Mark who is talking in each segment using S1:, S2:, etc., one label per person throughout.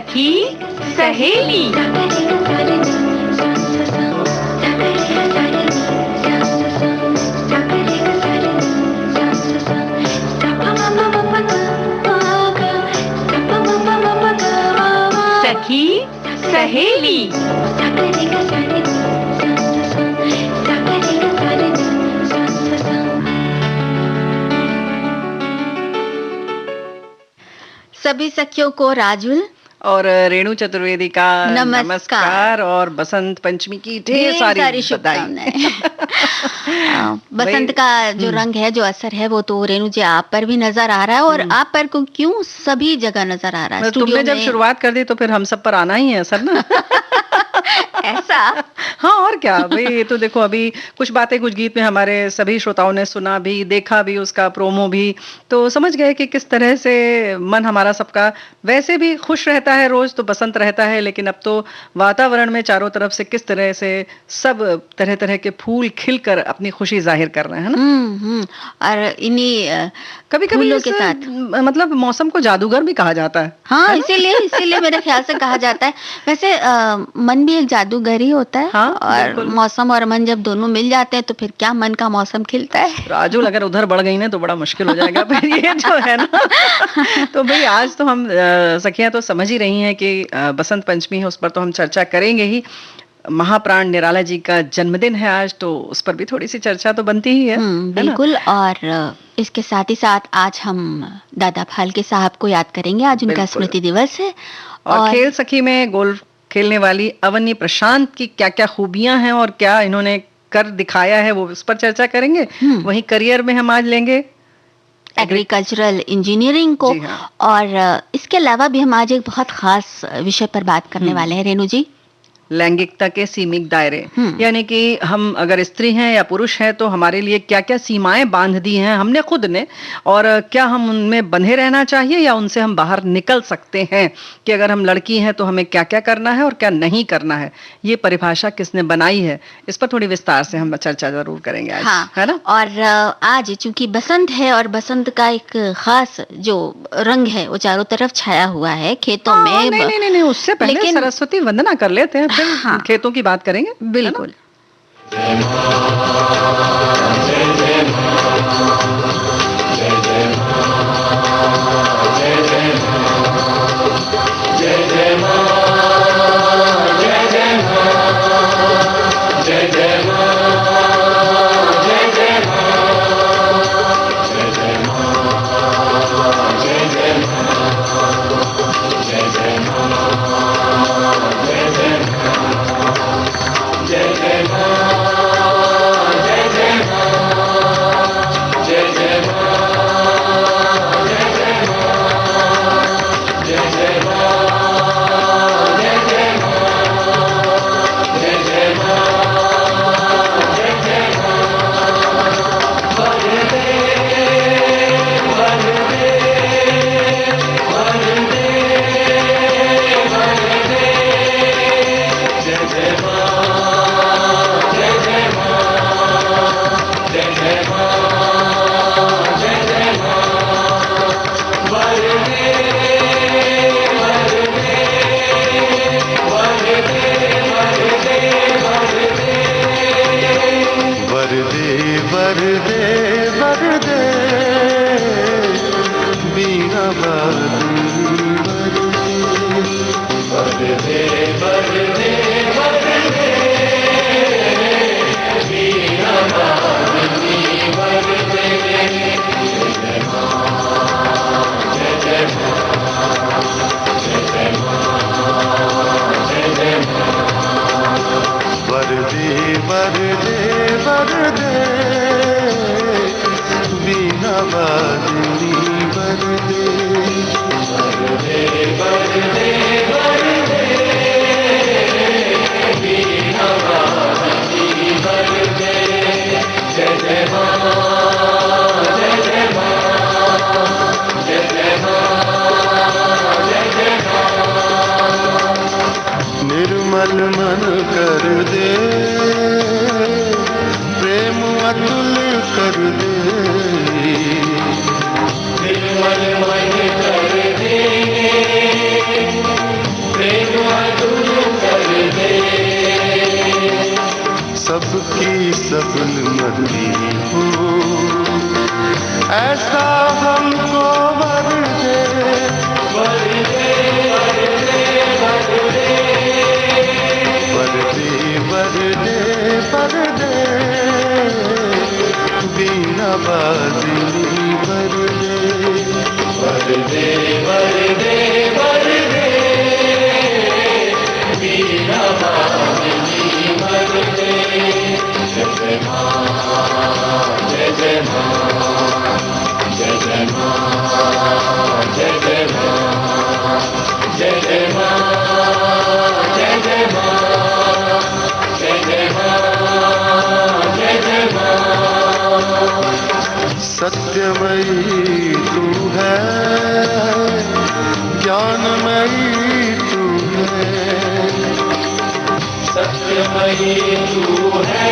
S1: सखी सहेली। सखी सहेली।
S2: सभी सखियों को राजुल
S3: और रेणु चतुर्वेदी का नमस्कार और बसंत पंचमी की ढेर सारी
S2: शुभकामनाएं। बसंत का जो रंग है, जो असर है, वो तो रेणु जी आप पर भी नजर आ रहा है और आप पर क्यों सभी जगह नजर आ रहा है।
S3: तुमने जब शुरुआत कर दी तो फिर हम सब पर आना ही है असर ना।
S2: ऐसा?
S3: हाँ, और क्या भाई, ये तो देखो अभी कुछ बातें कुछ गीत में हमारे सभी श्रोताओं ने सुना भी, देखा भी, उसका प्रोमो भी, तो समझ गए कि किस तरह से मन हमारा सबका वैसे भी खुश रहता है, रोज तो बसंत रहता है, लेकिन अब तो वातावरण में चारों तरफ से किस तरह से सब तरह तरह के फूल खिलकर अपनी खुशी जाहिर कर रहे हैं ना।
S2: और इन्हीं
S3: कभी कभी के साथ मतलब मौसम को जादूगर भी कहा जाता है।
S2: हाँ, इसीलिए मेरे ख्याल से कहा जाता है। वैसे मन भी एक जादूगर ही होता है।
S3: हाँ,
S2: और मौसम और मन जब दोनों मिल जाते हैं तो फिर क्या मन का मौसम खिलता है।
S3: राजुल अगर उधर बढ़ गई ना तो बड़ा मुश्किल हो जाएगा फिर ये जो है ना। तो भाई आज तो हम सखियां तो समझ ही रही हैं कि बसंत पंचमी है, उस पर तो हम चर्चा करेंगे ही। महाप्राण निराला जी का जन्मदिन है आज, तो उस पर भी थोड़ी सी चर्चा तो बनती ही है।
S2: बिल्कुल। और इसके साथ ही साथ आज हम दादा फाल्के साहब को याद करेंगे। आज उनका स्मृति दिवस है।
S3: और खेल सखी में गोल्फ खेलने वाली अवनी प्रशांत की क्या क्या खूबियां हैं और क्या इन्होंने कर दिखाया है, वो उस पर चर्चा करेंगे। वहीं करियर में हम आज लेंगे
S2: एग्रीकल्चरल इंजीनियरिंग को। हाँ। और इसके अलावा भी हम आज एक बहुत खास विषय पर बात करने वाले हैं रेणु जी।
S3: लैंगिकता के सीमित दायरे, यानी कि हम अगर स्त्री हैं या पुरुष हैं तो हमारे लिए क्या क्या सीमाएं बांध दी हैं हमने खुद ने, और क्या हम उनमें बंधे रहना चाहिए या उनसे हम बाहर निकल सकते हैं, कि अगर हम लड़की हैं तो हमें क्या क्या करना है और क्या नहीं करना है, ये परिभाषा किसने बनाई है, इस पर थोड़ी विस्तार से हम चर्चा जरूर करेंगे आज।
S2: हाँ,
S3: है ना।
S2: और आज चूंकि बसंत है और बसंत का एक खास जो रंग है वो चारों तरफ छाया हुआ है खेतों में।
S3: नहीं, उससे पहले सरस्वती वंदना कर लेते हैं, फिर हाँ, खेतों की बात करेंगे।
S2: बिल्कुल।
S4: वीणा वादिनी वरदे वरदे वरदे वरदे वीणा वादिनी वरदे जय मां जय जय मां जय जय मां जय जय मां जय जय मां जय जय मां जय जय मां जय जय मां सत्यमयी तू है ज्ञानमयी तू है सत्यमयी तू है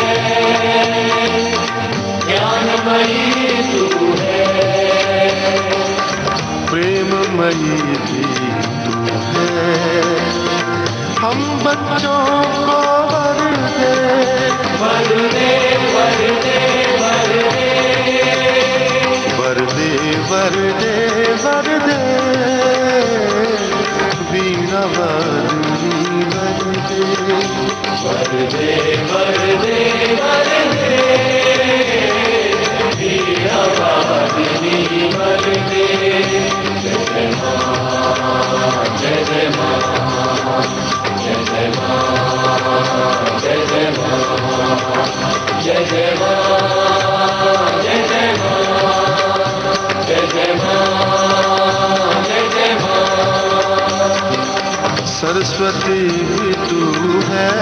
S4: ज्ञानमयी तू है प्रेममयी भी तू है हम बच्चों को वरदे वरदे वरदे वरदे वरदे वरदे वीणा वादिनी वरदे वरदे वरदे वरदे वीणा वादिनी वरदे जय जय मां जय जय मां जय जय मां जय जय मां जय जय मां जय जय मां जय जय मां जय जय मां सरस्वती तू है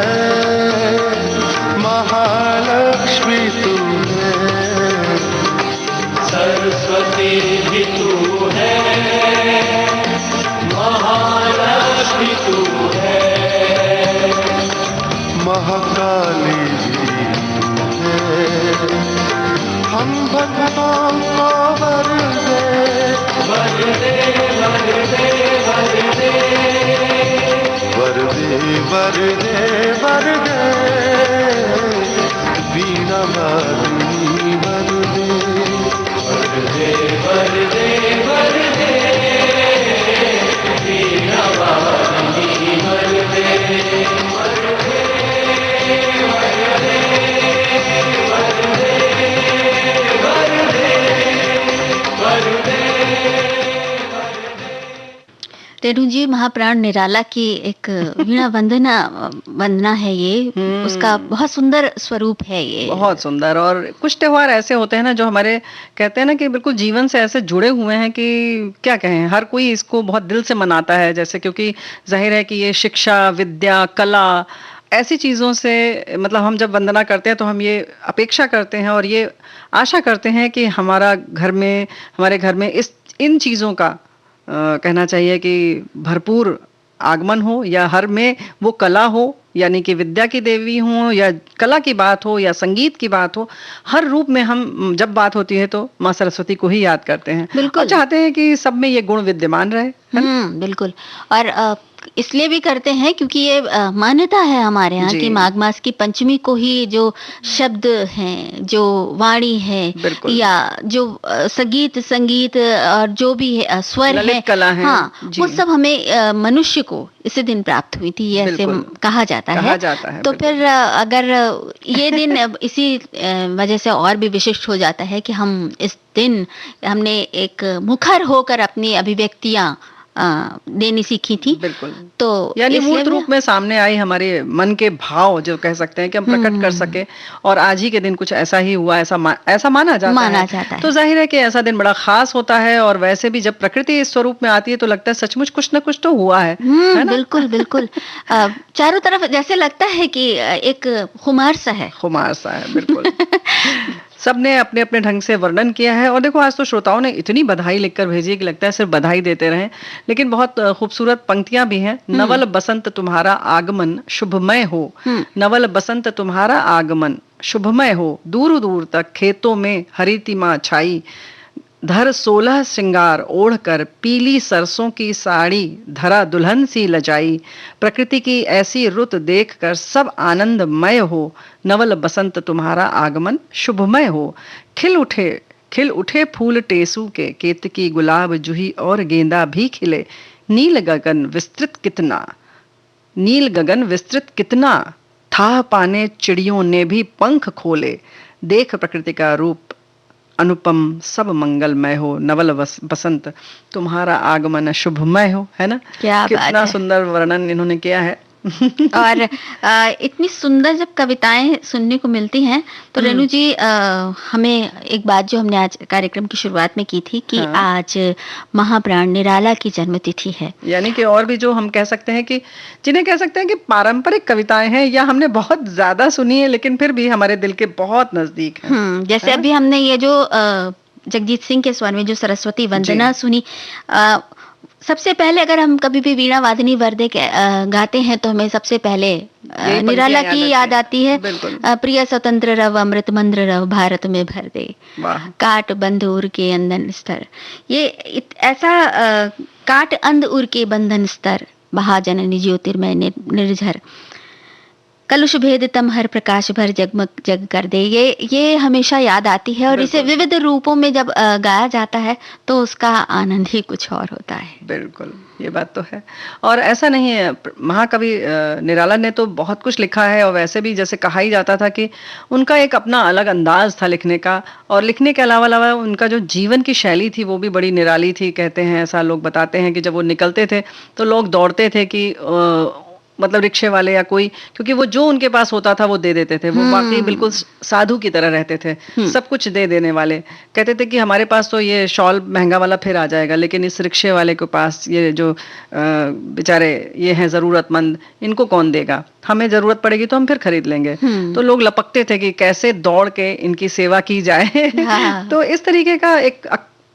S4: महालक्ष्मी तू है सरस्वती भी तू है महालक्ष्मी तू है महाकाली भी तू है हम भगवान को वरदे वरदे वरदे वरदे वरदे वरदे वरदे वीणा वादिनी वरदे वरदे वरदे वरदे वीणा वादिनी वरदे वरदे
S2: रेणु जी, महाप्राण निराला की एक वीणा वंदना है ये, उसका बहुत सुंदर स्वरूप है ये,
S3: बहुत सुंदर। और कुछ त्योहार ऐसे होते हैं ना जो हमारे कहते हैं ना कि बिल्कुल जीवन से ऐसे जुड़े हुए हैं कि क्या कहें, हर कोई इसको बहुत दिल से मनाता है। जैसे क्योंकि जाहिर है कि ये शिक्षा, विद्या, कला, ऐसी चीज़ों से मतलब हम जब वंदना करते हैं तो हम ये अपेक्षा करते हैं और ये आशा करते हैं कि हमारे घर में इन चीज़ों का कहना चाहिए कि भरपूर आगमन हो, या हर में वो कला हो, यानी कि विद्या की देवी हो, या कला की बात हो, या संगीत की बात हो। हर रूप में हम जब बात होती है तो माँ सरस्वती को ही याद करते हैं और चाहते हैं कि सब में ये गुण विद्यमान रहे।
S2: बिल्कुल। और इसलिए भी करते हैं क्योंकि ये मान्यता है हमारे यहाँ कि माघ मास की पंचमी को ही जो शब्द हैं, जो वाणी है, या जो संगीत और जो भी है स्वर है,
S3: कला है,
S2: हाँ, वो सब हमें मनुष्य को इसी दिन प्राप्त हुई थी, ऐसे कहा जाता है। तो फिर अगर ये दिन इसी वजह से और भी विशिष्ट हो जाता है कि हम इस दिन हमने एक मुखर होकर अपनी अभिव्यक्तियां देनी सीखी थी।
S3: बिल्कुल।
S2: तो
S3: यानी मूर्त रूप में सामने आई हमारे मन के भाव, जो कह सकते हैं कि हम प्रकट कर सके। और आज ही के दिन कुछ ऐसा ही हुआ, ऐसा माना जाता है। तो जाहिर है कि ऐसा दिन बड़ा खास होता है। और वैसे भी जब प्रकृति इस स्वरूप में आती है तो लगता है सचमुच कुछ न कुछ तो हुआ है ना?
S2: बिल्कुल बिल्कुल। चारों तरफ जैसे लगता है कि एक खुमार सा है,
S3: बिल्कुल। सबने अपने अपने ढंग से वर्णन किया है। और देखो, आज तो श्रोताओं ने इतनी बधाई लिखकर भेजी है कि लगता है सिर्फ बधाई देते रहें। लेकिन बहुत खूबसूरत पंक्तियां भी हैं। नवल बसंत तुम्हारा आगमन शुभमय हो, नवल बसंत तुम्हारा आगमन शुभमय हो, दूर दूर तक खेतों में हरितिमा छाई, धर 16 श्रृंगार ओढ़कर पीली सरसों की साड़ी, धरा दुल्हन सी लजाई, प्रकृति की ऐसी रुत देखकर सब आनंदमय हो, नवल बसंत तुम्हारा आगमन शुभमय हो, खिल उठे फूल टेसू के, केतकी गुलाब जूही और गेंदा भी खिले, नील गगन विस्तृत कितना, था पाने चिड़ियों ने भी पंख खोले, देख प्रकृति का रूप अनुपम सब मंगलमय हो, नवल बसंत तुम्हारा आगमन शुभमय हो, है ना?
S2: क्या
S3: कितना सुंदर वर्णन इन्होंने किया है।
S2: और इतनी सुंदर जब कविताएं सुनने को मिलती हैं तो रेणु जी, हमें एक बात जो हमने आज कार्यक्रम की शुरुआत में की थी कि आज महाप्राण निराला की जन्मतिथि है,
S3: यानी कि और भी जो हम कह सकते हैं कि जिन्हें कह सकते हैं कि पारंपरिक कविताएं हैं या हमने बहुत ज्यादा सुनी है लेकिन फिर भी हमारे दिल के बहुत नजदीक है।
S2: जैसे अभी हमने ये जो जगजीत सिंह के स्वर में जो सरस्वती वंदना सुनी, सबसे पहले अगर हम कभी भी वीणा वादनी वर्दे गाते हैं तो हमें सबसे पहले निराला की याद आती है। प्रिय स्वतंत्र रव अमृत मंद्र रव भारत में भर दे, काट बंध उर के अंधन स्तर। ये ऐसा काट अंध उर के बंधन स्तर, महाजननी ज्योतिर्मय निर्झर, कलुष भेद तम हर प्रकाश भर जगमग जग कर दे। ये हमेशा याद आती है और इसे विविध रूपों में जब गाया जाता है तो उसका आनंद ही कुछ और होता है।
S3: बिल्कुल, ये बात तो है। और ऐसा नहीं है, महाकवि निराला ने तो बहुत कुछ लिखा है और वैसे भी जैसे कहा ही जाता था कि उनका एक अपना अलग अंदाज था लिखने का, और लिखने के अलावा उनका जो जीवन की शैली थी वो भी बड़ी निराली थी। कहते हैं, ऐसा लोग बताते हैं कि जब वो निकलते थे तो लोग दौड़ते थे कि मतलब रिक्शे वाले या कोई, क्योंकि वो जो उनके पास होता था वो दे देते थे। वो वाकई बिल्कुल साधु की तरह रहते थे, सब कुछ दे देने वाले। कहते थे कि हमारे पास तो ये शॉल महंगा वाला फिर आ जाएगा, लेकिन इस रिक्शे वाले के पास ये जो बेचारे ये हैं जरूरतमंद, इनको कौन देगा, हमें जरूरत पड़ेगी तो हम फिर खरीद लेंगे। तो लोग लपकते थे कि कैसे दौड़ के इनकी सेवा की जाए। तो इस तरीके का एक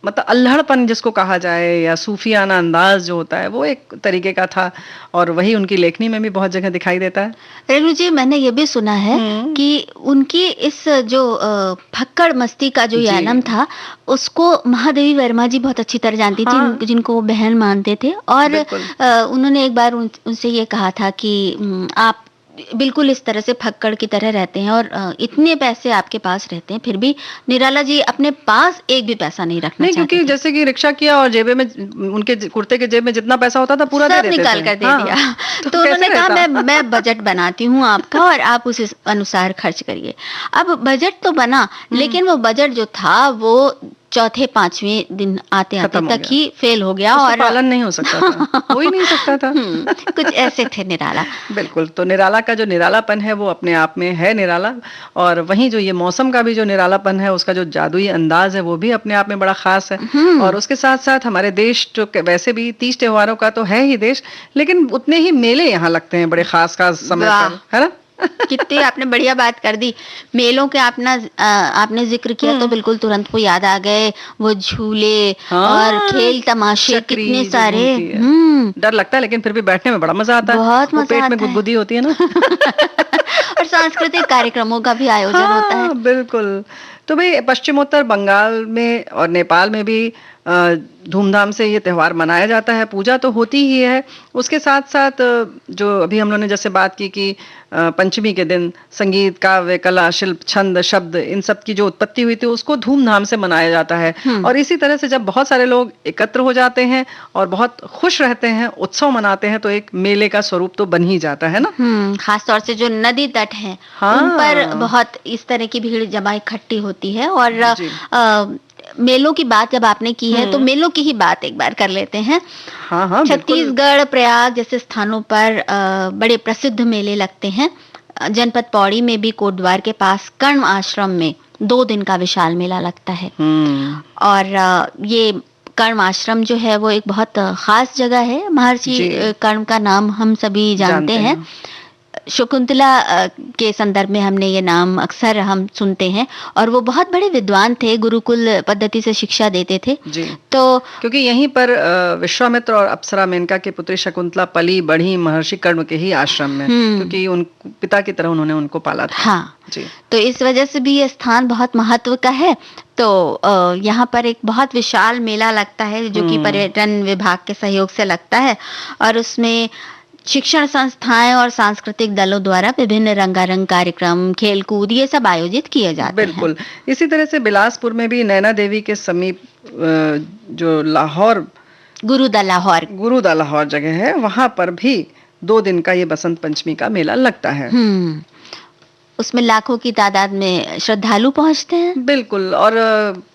S3: मतलब अल्हड़पन जिसको कहा जाए या सूफियाना अंदाज जो होता है वो एक तरीके का था, और वही उनकी लेखनी में भी बहुत जगह दिखाई देता है।
S2: रेणु जी, मैंने ये भी सुना है कि उनकी इस जो फक्कड़ मस्ती का जो ये आलम था उसको महादेवी वर्मा जी बहुत अच्छी तरह जानती थी, जिनको वो बहन मानते थे। और उन्होंने एक बार उनसे ये कहा था कि आप बिल्कुल इस तरह से फक्कड़ की तरह रहते हैं और इतने पैसे आपके पास रहते हैं, फिर भी निराला जी अपने पास एक भी पैसा नहीं रखना चाहते।
S3: क्योंकि जैसे कि रिक्शा किया और जेबे में उनके कुर्ते के जेब में जितना पैसा होता था पूरा
S2: सब निकाल कर दे दिया। तो उन्होंने कहा मैं बजट बनाती हूँ आपका और आप उस अनुसार खर्च करिए। अब बजट तो बना, लेकिन वो बजट जो था वो चौथे पांचवें दिन आते आते तक ही फेल हो गया और
S3: पालन नहीं हो सकता था, हो ही नहीं सकता था।
S2: कुछ ऐसे थे निराला।
S3: बिल्कुल, तो निराला का जो निरालापन है वो अपने आप में है निराला, और वहीं जो ये मौसम का भी जो निरालापन है, उसका जो जादुई अंदाज है वो भी अपने आप में बड़ा खास है। और उसके साथ साथ हमारे देश जो वैसे भी 30 त्योहारों का तो है ही देश, लेकिन उतने ही मेले यहाँ लगते हैं बड़े खास खास समय पर, है ना?
S2: कितनी आपने बढ़िया बात कर दी। मेलों के आपने जिक्र किया तो बिल्कुल तुरंत वो याद आ गए, वो झूले और खेल तमाशे कितने सारे।
S3: डर लगता है लेकिन फिर भी बैठने में बड़ा मजा आता है,
S2: बहुत मजा
S3: पेट में गुदगुदी होती है ना।
S2: और सांस्कृतिक कार्यक्रमों का भी आयोजन होता है।
S3: बिल्कुल। तो भाई पश्चिमोत्तर बंगाल में और नेपाल में भी धूमधाम से ये त्योहार मनाया जाता है, पूजा तो होती ही है। उसके साथ साथ जो अभी हम लोगों ने जैसे बात की कि पंचमी के दिन संगीत, काव्य, कला, शिल्प, छंद, शब्द, इन सब की जो उत्पत्ति हुई थी उसको धूमधाम से मनाया जाता है। और इसी तरह से जब बहुत सारे लोग एकत्र हो जाते हैं और बहुत खुश रहते हैं, उत्सव मनाते हैं, तो एक मेले का स्वरूप तो बन ही जाता है ना।
S2: खास तौर से जो नदी तट हैं, उन पर बहुत इस तरह की भीड़ जमा इकट्ठी होती है। और मेलों की बात जब आपने की है तो मेलों की ही बात एक बार कर लेते हैं। छत्तीसगढ़, प्रयाग जैसे स्थानों पर बड़े प्रसिद्ध मेले लगते हैं। जनपद पौड़ी में भी कोटद्वार के पास कर्ण आश्रम में 2 दिन का विशाल मेला लगता है। और ये कर्ण आश्रम जो है वो एक बहुत खास जगह है। महर्षि कर्ण का नाम हम सभी जानते हैं। शकुंतला के संदर्भ में हमने ये नाम अक्सर हम सुनते हैं, और वो बहुत बड़े विद्वान थे, गुरुकुल पद्धति से शिक्षा देते थे जी। तो
S3: क्योंकि यहीं पर विश्वामित्र और अप्सरा मेनका की पुत्री शकुंतला पली बढ़ी महर्षि कर्ण के ही आश्रम में, क्योंकि उन पिता की तरह उन्होंने उनको पाला था।
S2: हाँ जी। तो इस वजह से भी ये स्थान बहुत महत्व का है। तो यहाँ पर एक बहुत विशाल मेला लगता है जो कि पर्यटन विभाग के सहयोग से लगता है, और उसमें शिक्षण संस्थाएं और सांस्कृतिक दलों द्वारा विभिन्न रंगारंग कार्यक्रम, खेल कूद, ये सब आयोजित किए जाते हैं।
S3: बिल्कुल। इसी तरह से बिलासपुर में भी नैना देवी के समीप जो लाहौर गुरुदा लाहौर जगह है, वहां पर भी 2 दिन का ये बसंत पंचमी का मेला लगता है।
S2: उसमें लाखों की तादाद में श्रद्धालु पहुंचते हैं।
S3: बिल्कुल। और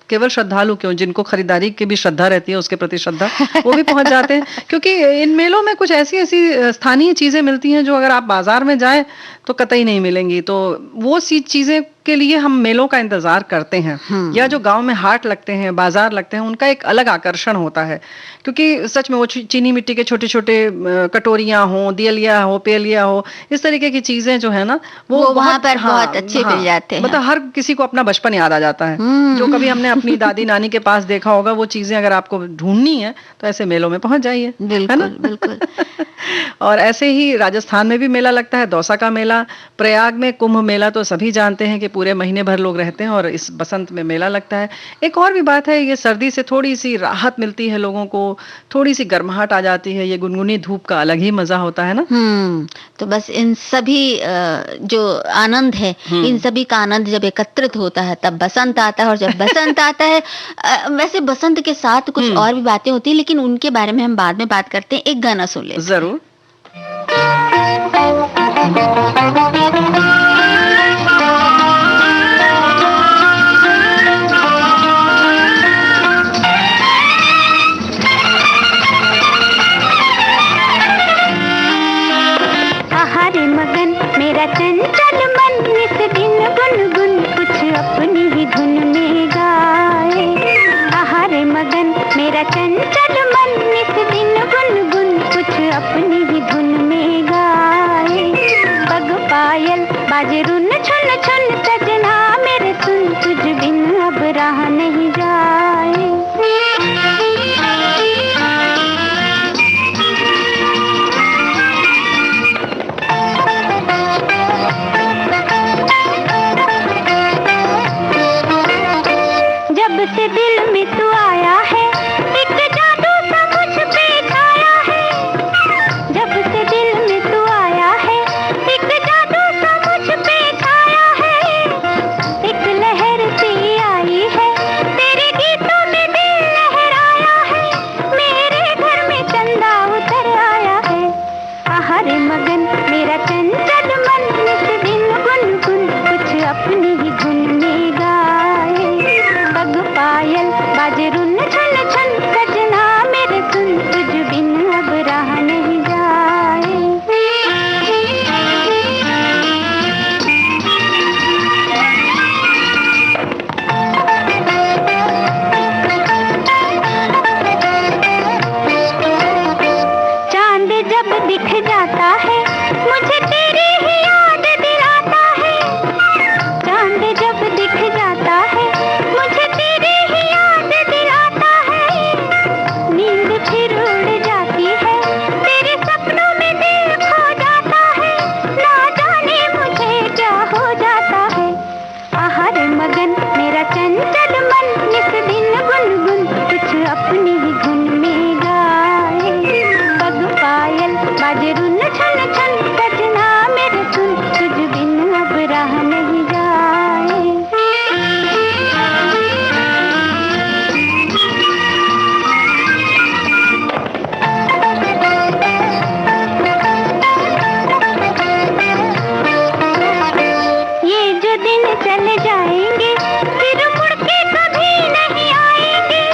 S3: केवल श्रद्धालु क्यों, जिनको खरीदारी की भी श्रद्धा रहती है, उसके प्रति श्रद्धा, वो भी पहुंच जाते हैं। क्योंकि इन मेलों में कुछ ऐसी ऐसी स्थानीय चीजें मिलती हैं जो अगर आप बाजार में जाएं तो कतई नहीं मिलेंगी। तो वो सी चीजें के लिए हम मेलों का इंतजार करते हैं। या जो गांव में हाट लगते हैं, बाजार लगते हैं, उनका एक अलग आकर्षण होता है। क्योंकि सच में वो चीनी मिट्टी के छोटे छोटे कटोरियां हो, दियलिया हो, पेलिया हो, इस तरीके की चीजें जो है ना वो
S2: वहां पर बहुत अच्छे मिल जाते हैं।
S3: मतलब हर किसी को अपना बचपन याद आ जाता है। जो कभी हमने अपनी दादी नानी के पास देखा होगा, वो चीजें अगर आपको ढूंढनी है तो ऐसे मेलों में पहुंच जाइए, है ना?
S2: बिल्कुल।
S3: और ऐसे ही राजस्थान में भी मेला लगता है, दौसा का मेला। प्रयाग में कुंभ मेला तो सभी जानते हैं कि पूरे महीने भर लोग रहते हैं, और इस बसंत में मेला लगता है। एक और भी बात है, ये सर्दी से थोड़ी सी राहत मिलती है लोगों को, थोड़ी सी गर्माहट आ जाती है, ये गुनगुनी धूप का अलग ही मजा होता है ना।
S2: तो बस इन सभी जो आनंद है, इन सभी का आनंद जब एकत्रित होता है तब बसंत आता है। और जब बसंत आता है, वैसे बसंत के साथ कुछ और भी बातें होती है, लेकिन उनके बारे में हम बाद में बात करते हैं। एक गाना सुन लेते हैं।
S3: जरूर।
S5: आहारे मगन मेरा चंचल मन, निस दिन गुनगुन कुछ अपनी ही धुन में गाए। आहारे मगन मेरा चंचल मन, निस दिन गुनगुन कुछ अपनी ही धुन में गाए। पग पायल बाजे रुन छुन छुन, सजना मेरे सुन, तुझ बिन अब राह नहीं जाए। जब से दिल में तू आया है, एक जादू सा मुझ पे छाया है। जब से दिल में तू आया है, एक जादू सा मुझ पे छाया है। एक लहर सी आई है, तेरे गीतों में दिल लहराया है। मेरे घर में चंदा उतर आया है। आहारे मगन मेरा चंचल मन, निस दिन गुनगुन कुछ अपनी ही धुन में गाए। पग पायल बाजे रुन छन छन, सजना मेरे सुन, तुझ बिन अब राह नहीं जाए। चांद जब दिख जाता है, मुझे तेरी ही याद दिलाता है। चांद जब दिख जाता है, मुझे तेरी ही याद दिलाता है। नींद फिर उड़ जाती है, तेरे सपनों में दिल खो जाता है। ना जाने मुझे क्या हो जाता है। आहारे मगन मेरा चंचल मन, निस दिन गुनगुन कुछ अपनी ही धुन में गाए। पग पायल बाजे रुन छन छन, सजना मेरे सुन, तुझ बिन अब राह नहीं जाए। ये जो दिन चले जाएंगे, फिर मुड़ के कभी नहीं आएंगे।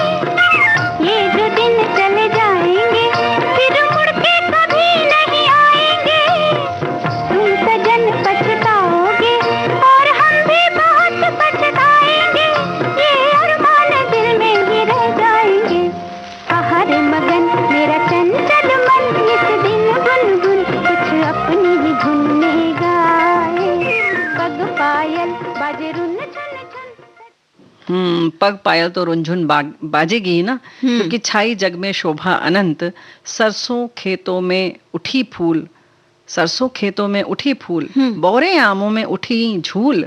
S5: ये जो दिन चले जाएंगे, फिर मुड़ के कभी नहीं आएंगे। तुम सजन पछताओगे, और हम भी बहुत पछताएंगे। ये अरमान दिल में ही रह जाएंगे। आहारे मगन मेरा चंचल मन, इस दिन गुनगुन कुछ अपनी ही धुन में गाए। पग पायल बाजे रुन छन छन।
S3: पग पायल तो रुनझुन बाजेगी ही ना, क्योंकि छाई जग में शोभा अनंत। सरसों खेतों में उठी फूल, सरसों खेतों में उठी फूल, बोरे आमों में उठी झूल।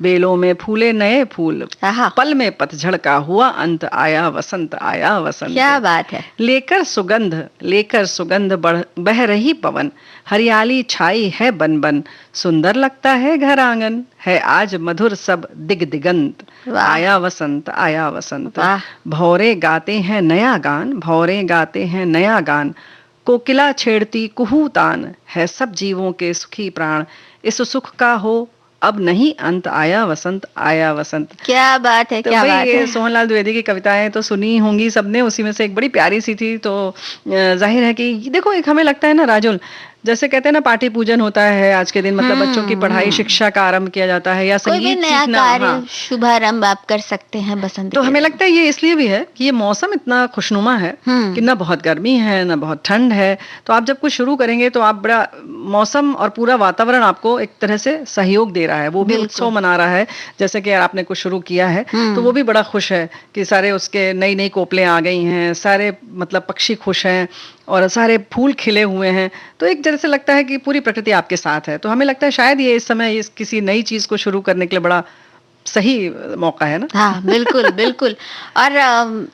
S3: बेलों में फूले नए फूल, पल में पतझड़ का हुआ अंत। आया वसंत, आया वसंत।
S2: क्या बात है।
S3: लेकर सुगंध बह रही पवन। हरियाली छाई है बन बन, सुंदर लगता है घर आंगन। है आज मधुर सब दिगंत। आया वसंत, आया वसंत। भौरे गाते हैं नया गान, भौरे गाते हैं नया गान। कोकिला छेड़ती कुहू तान, है सब जीवों के सुखी प्राण। इस सुख का हो अब नहीं अंत आया वसंत आया वसंत।
S2: क्या बात है,
S3: तो
S2: क्या बात है।
S3: सोहनलाल द्विवेदी की कविताएं तो सुनी होंगी सबने, उसी में से एक बड़ी प्यारी सी थी। तो जाहिर है कि देखो, एक हमें लगता है ना राजुल, जैसे कहते हैं ना पाठी पूजन होता है आज के दिन, मतलब बच्चों की पढ़ाई शिक्षा का आरंभ किया जाता है या
S2: कोई भी
S3: संगीत
S2: नया
S3: सीखना।
S2: कार्य शुभारंभ आप कर सकते हैं बसंत
S3: तो
S2: के
S3: हमें
S2: दिन।
S3: लगता है ये इसलिए भी है कि ये मौसम इतना खुशनुमा है कि ना बहुत गर्मी है ना बहुत ठंड है। तो आप जब कुछ शुरू करेंगे तो आप बड़ा, मौसम और पूरा वातावरण आपको एक तरह से सहयोग दे रहा है, वो भी उत्सव मना रहा है। जैसे कि आपने कुछ शुरू किया है तो वो भी बड़ा खुश है कि सारे उसके नई नई कोपलें आ गई हैं, सारे मतलब पक्षी खुश हैं और सारे फूल खिले हुए हैं। तो एक जैसे लगता है कि पूरी प्रकृति आपके साथ है। तो हमें लगता है शायद ये इस समय इस किसी नई चीज को शुरू करने के लिए बड़ा सही मौका है ना।
S2: हाँ बिल्कुल बिल्कुल। और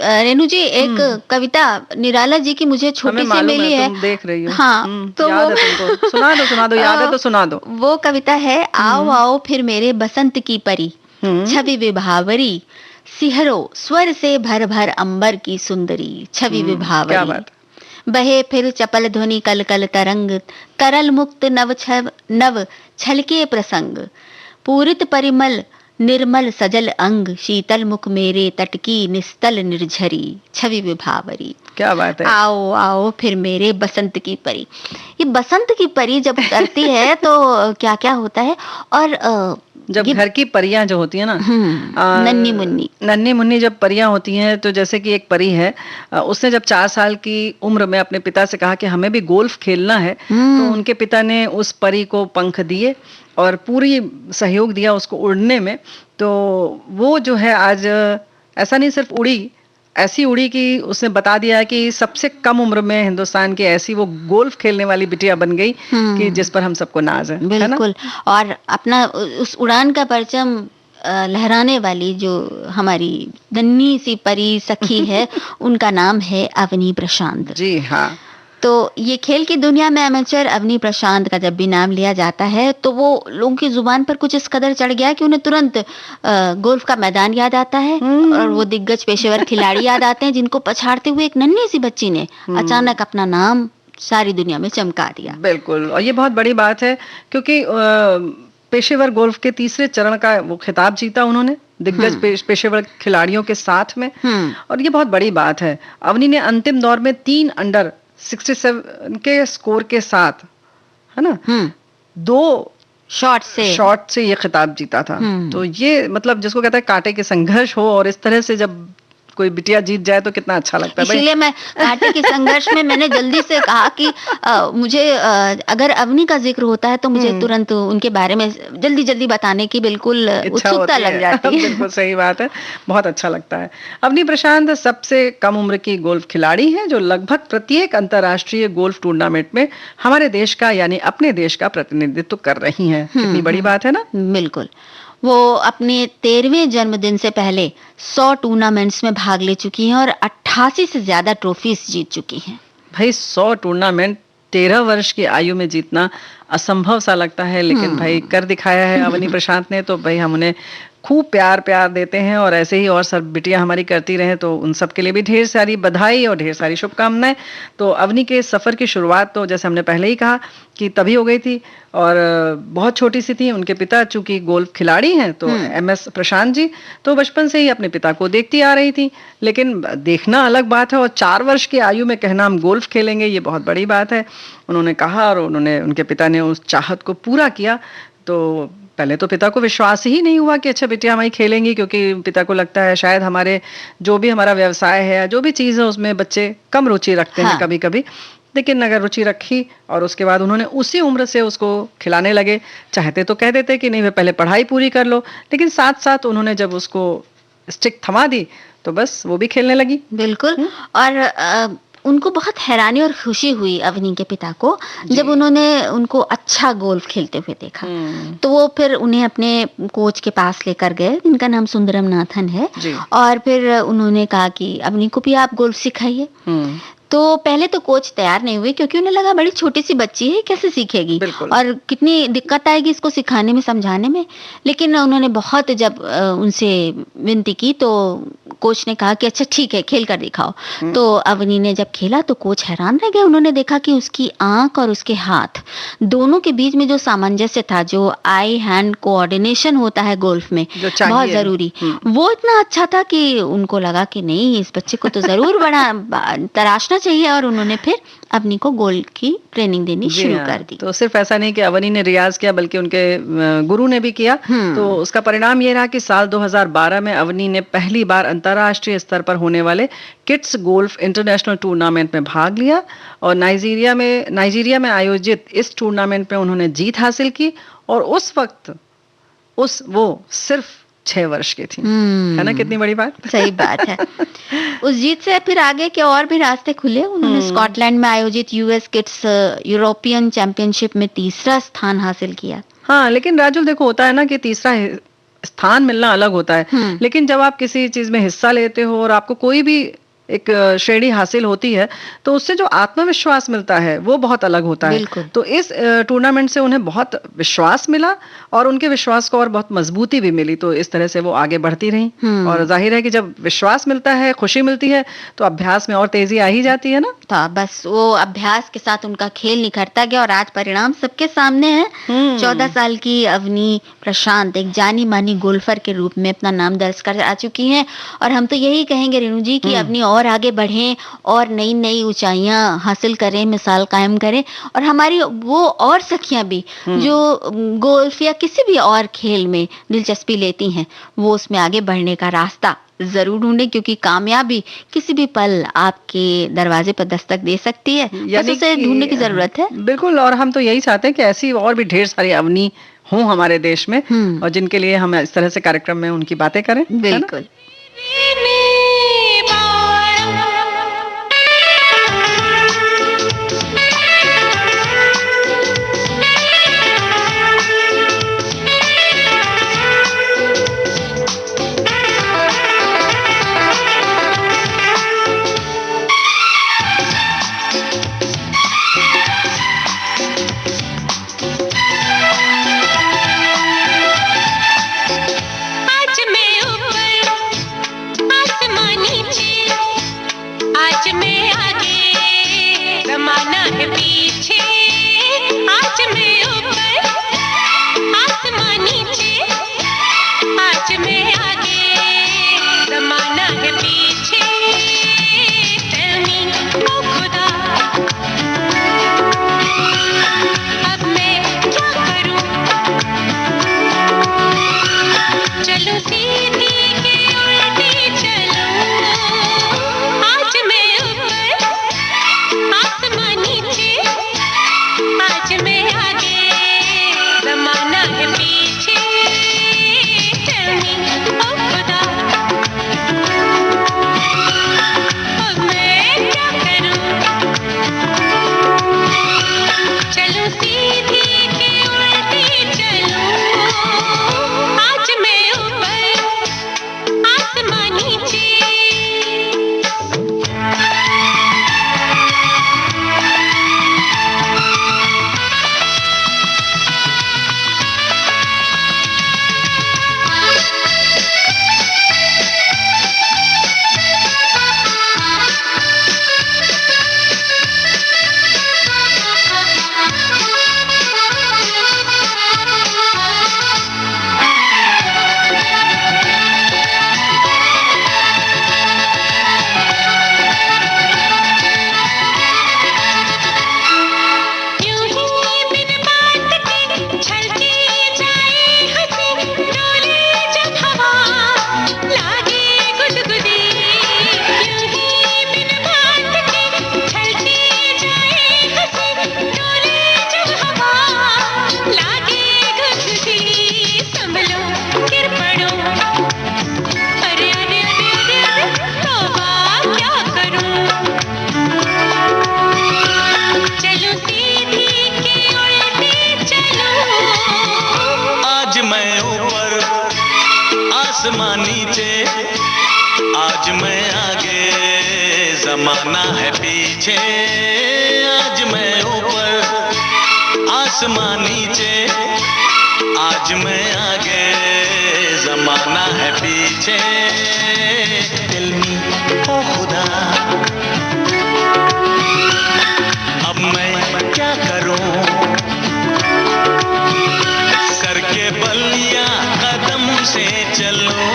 S2: रेणु जी, एक कविता निराला जी की मुझे छोटी सी मिली है,
S3: तुम देख रही हो।
S2: हाँ तो
S3: याद है तुमको? सुना दो याद है तो सुना दो।
S2: वो कविता है, आओ आओ फिर मेरे बसंत की परी, छवि विभावरी, सिहरो स्वर से भर भर अंबर की सुंदरी, छवि विभावरी।
S3: क्या बात।
S2: बहे फिर चपल ध्वनि कल कल तरंग, करल मुक्त नव छलके प्रसंग, पूरित परिमल निर्मल सजल अंग, शीतल मुख मेरे तट की निस्तल निर्झरी, छवि विभावरी।
S3: क्या बात है।
S2: आओ आओ फिर मेरे बसंत की परी। ये बसंत की परी जब करती है तो क्या क्या होता है। और
S3: जब घर की परियां जो होती है ना, नन्ही मुन्नी जब परियां होती हैं, तो जैसे कि एक परी है, उसने जब 4 साल की उम्र में अपने पिता से कहा कि हमें भी गोल्फ खेलना है, तो उनके पिता ने उस परी को पंख दिए और पूरी सहयोग दिया उसको उड़ने में। तो वो जो है आज ऐसा नहीं सिर्फ उड़ी, ऐसी उड़ी कि उसने बता दिया कि सबसे कम उम्र में हिंदुस्तान की ऐसी वो गोल्फ खेलने वाली बिटिया बन गई कि जिस पर हम सबको नाज है।
S2: बिल्कुल। और अपना उस उड़ान का परचम लहराने वाली जो हमारी नन्ही सी परी सखी है उनका नाम है अवनी प्रशांत।
S3: जी हाँ।
S2: तो ये खेल की दुनिया में एमेचर अवनी प्रशांत का जब भी नाम लिया जाता है तो वो लोगों की जुबान पर कुछ इस कदर चढ़ गया कि उन्हें तुरंत गोल्फ का मैदान याद आता है और वो दिग्गज पेशेवर खिलाड़ी याद आते हैं जिनको पछाड़ते हुए एक नन्ही सी बच्ची ने अचानक अपना नाम सारी दुनिया में चमका दिया।
S3: बिल्कुल, और ये बहुत बड़ी बात है क्योंकि पेशेवर गोल्फ के तीसरे चरण का वो खिताब जीता उन्होंने दिग्गज पेशेवर खिलाड़ियों के साथ में, और ये बहुत बड़ी बात है। अवनी ने अंतिम दौर में 3 अंडर 67 के स्कोर के साथ, है ना, 2 शॉट से ये खिताब जीता था। तो ये मतलब जिसको कहता है कांटे के संघर्ष हो, और इस तरह से जब कोई बिटिया जीत जाए तो कितना अच्छा लगता है।
S2: इसलिए मैं कांटे के संघर्ष में मैंने जल्दी से कहा कि मुझे अगर अवनी का जिक्र होता है तो मुझे तुरंत उनके बारे में जल्दी जल्दी बताने की बिल्कुल उत्सुकता लग जाती है।
S3: बिल्कुल सही बात है, बहुत अच्छा लगता है। अवनी प्रशांत सबसे कम उम्र की गोल्फ खिलाड़ी है जो लगभग प्रत्येक अंतर्राष्ट्रीय गोल्फ टूर्नामेंट में हमारे देश का यानी अपने देश का प्रतिनिधित्व कर रही हैं। कितनी बड़ी बात है ना।
S2: बिल्कुल। वो अपने 13वें जन्मदिन से पहले 100 टूर्नामेंट्स में भाग ले चुकी हैं और 88 से ज्यादा ट्रॉफीज जीत चुकी हैं।
S3: भाई 100 टूर्नामेंट 13 वर्ष की आयु में जीतना असंभव सा लगता है, लेकिन भाई कर दिखाया है अवनी प्रशांत ने। तो भाई हम उन्हें खूब प्यार देते हैं और ऐसे ही और सब बिटिया हमारी करती रहें। तो उन सब के लिए भी ढेर सारी बधाई और ढेर सारी शुभकामनाएं। तो अवनी के सफर की शुरुआत तो जैसे हमने पहले ही कहा कि तभी हो गई थी और बहुत छोटी सी थी। उनके पिता चूंकि गोल्फ खिलाड़ी हैं तो MS प्रशांत जी तो बचपन से ही अपने पिता को देखती आ रही थी, लेकिन देखना अलग बात है और 4 वर्ष की आयु में कहना हम गोल्फ खेलेंगे ये बहुत बड़ी बात है। उन्होंने कहा और उनके पिता ने उस चाहत को पूरा किया। तो पहले तो पिता को विश्वास ही नहीं हुआ कि अच्छा बिटिया हमारी खेलेंगी, क्योंकि पिता को लगता है शायद हमारे जो भी हमारा व्यवसाय है जो भी चीज़ है उसमें बच्चे कम रुचि रखते हैं कभी कभी। लेकिन अगर रुचि रखी और उसके बाद उन्होंने उसी उम्र से उसको खिलाने लगे। चाहते तो कह देते कि नहीं वे पहले पढ़ाई पूरी कर लो, लेकिन साथ साथ उन्होंने जब उसको स्टिक थमा दी तो बस वो भी खेलने लगी।
S2: बिल्कुल। और उनको बहुत हैरानी और खुशी हुई अवनी के पिता को जब उन्होंने उनको अच्छा गोल्फ खेलते हुए देखा। तो वो फिर उन्हें अपने कोच के पास लेकर गए जिनका नाम सुंदरम नाथन है, और फिर उन्होंने कहा कि अवनी को भी आप गोल्फ सिखाइए। तो पहले तो कोच तैयार नहीं हुए क्योंकि उन्हें लगा बड़ी छोटी सी बच्ची है, कैसे सीखेगी और कितनी दिक्कत आएगी इसको सिखाने में, समझाने में। लेकिन उन्होंने बहुत जब उनसे विनती की तो कोच ने कहा कि अच्छा ठीक है, खेल कर दिखाओ। तो अवनी ने जब खेला तो कोच हैरान रह गए। उन्होंने देखा कि उसकी आंख और उसके हाथ दोनों के बीच में जो सामंजस्य था, जो आई हैंड कोऑर्डिनेशन होता है गोल्फ में बहुत जरूरी, वो इतना अच्छा था कि उनको लगा कि नहीं, इस बच्चे को तो जरूर बड़ा तराशना चाहिए। और उन्होंने फिर अवनी को गोल्फ की ट्रेनिंग देनी शुरू कर दी।
S3: तो सिर्फ ऐसा नहीं कि अवनी ने रियाज किया बल्कि उनके गुरु ने भी किया। तो उसका परिणाम ये रहा कि साल 2012 में अवनी ने पहली बार अंतर्राष्ट्रीय स्तर पर होने वाले किड्स गोल्फ इंटरनेशनल टूर्नामेंट में भाग लिया और नाइजीरिया में आयोजित इस टूर्नामेंट में उन्होंने जीत हासिल की। और उस वक्त वो सिर्फ 6 वर्ष की थी। है ना, कितनी बड़ी बात।
S2: सही बात है। उस जीत से फिर आगे के और भी रास्ते खुले। उन्होंने स्कॉटलैंड में आयोजित यूएस किड्स यूरोपियन चैंपियनशिप में 3रा स्थान हासिल किया।
S3: हाँ, लेकिन राजुल देखो, होता है ना कि 3रा स्थान मिलना अलग होता है, लेकिन जब आप किसी चीज में हिस्सा लेते हो और आपको कोई भी एक श्रेणी हासिल होती है तो उससे जो आत्मविश्वास मिलता है वो बहुत अलग होता है। तो इस टूर्नामेंट से उन्हें बहुत विश्वास मिला और उनके विश्वास को और बहुत मजबूती भी मिली। तो इस तरह से वो आगे बढ़ती रही। और जाहिर है कि जब विश्वास मिलता है, खुशी मिलती है, तो अभ्यास में और तेजी आ ही जाती है ना।
S2: तो बस वो अभ्यास के साथ उनका खेल निखरता गया और आज परिणाम सबके सामने है। 14 साल की अवनी प्रशांत एक जानी मानी गोल्फर के रूप में अपना नाम दर्ज कर आ चुकी हैं। और हम तो यही कहेंगे रेणु जी कि अवनी और आगे बढ़ें और नई नई ऊंचाइयां हासिल करें, मिसाल कायम करें। और हमारी वो और सखियां भी जो गोल्फ या किसी भी और खेल में दिलचस्पी लेती हैं, वो उसमें आगे बढ़ने का रास्ता जरूर ढूंढे, क्योंकि कामयाबी किसी भी पल आपके दरवाजे पर दस्तक दे सकती है। बस उसे ढूंढने की जरूरत है।
S3: बिल्कुल। और हम तो यही चाहते हैं कि ऐसी और भी ढेर सारी अवनी हों हमारे देश में और जिनके लिए हम इस तरह से कार्यक्रम में उनकी बातें करें।
S2: बिल्कुल।
S6: जमाना है पीछे, आज मैं ऊपर आसमां नीचे, आज मैं आगे जमाना है पीछे। दिल में ओ खुदा अब मैं क्या करूं, सर के बल या कदम से चलूं,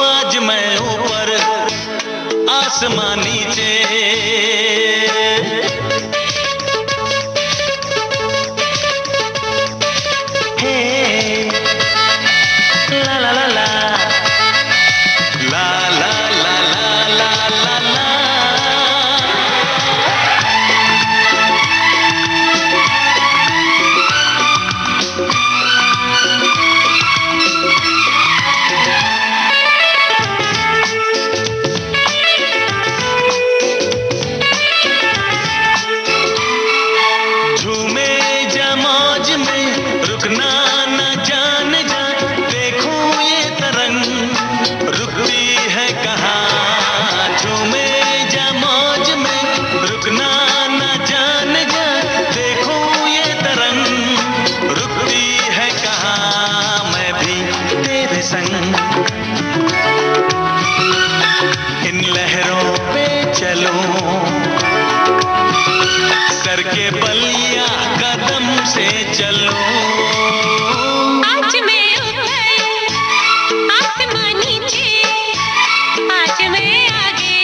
S6: आज मैं ऊपर आसमां नीचे। इन लहरों पे चलूं, सर के बल या कदम से चलूं,
S5: आज मैं ऊपर आसमां नीचे, आज मैं आगे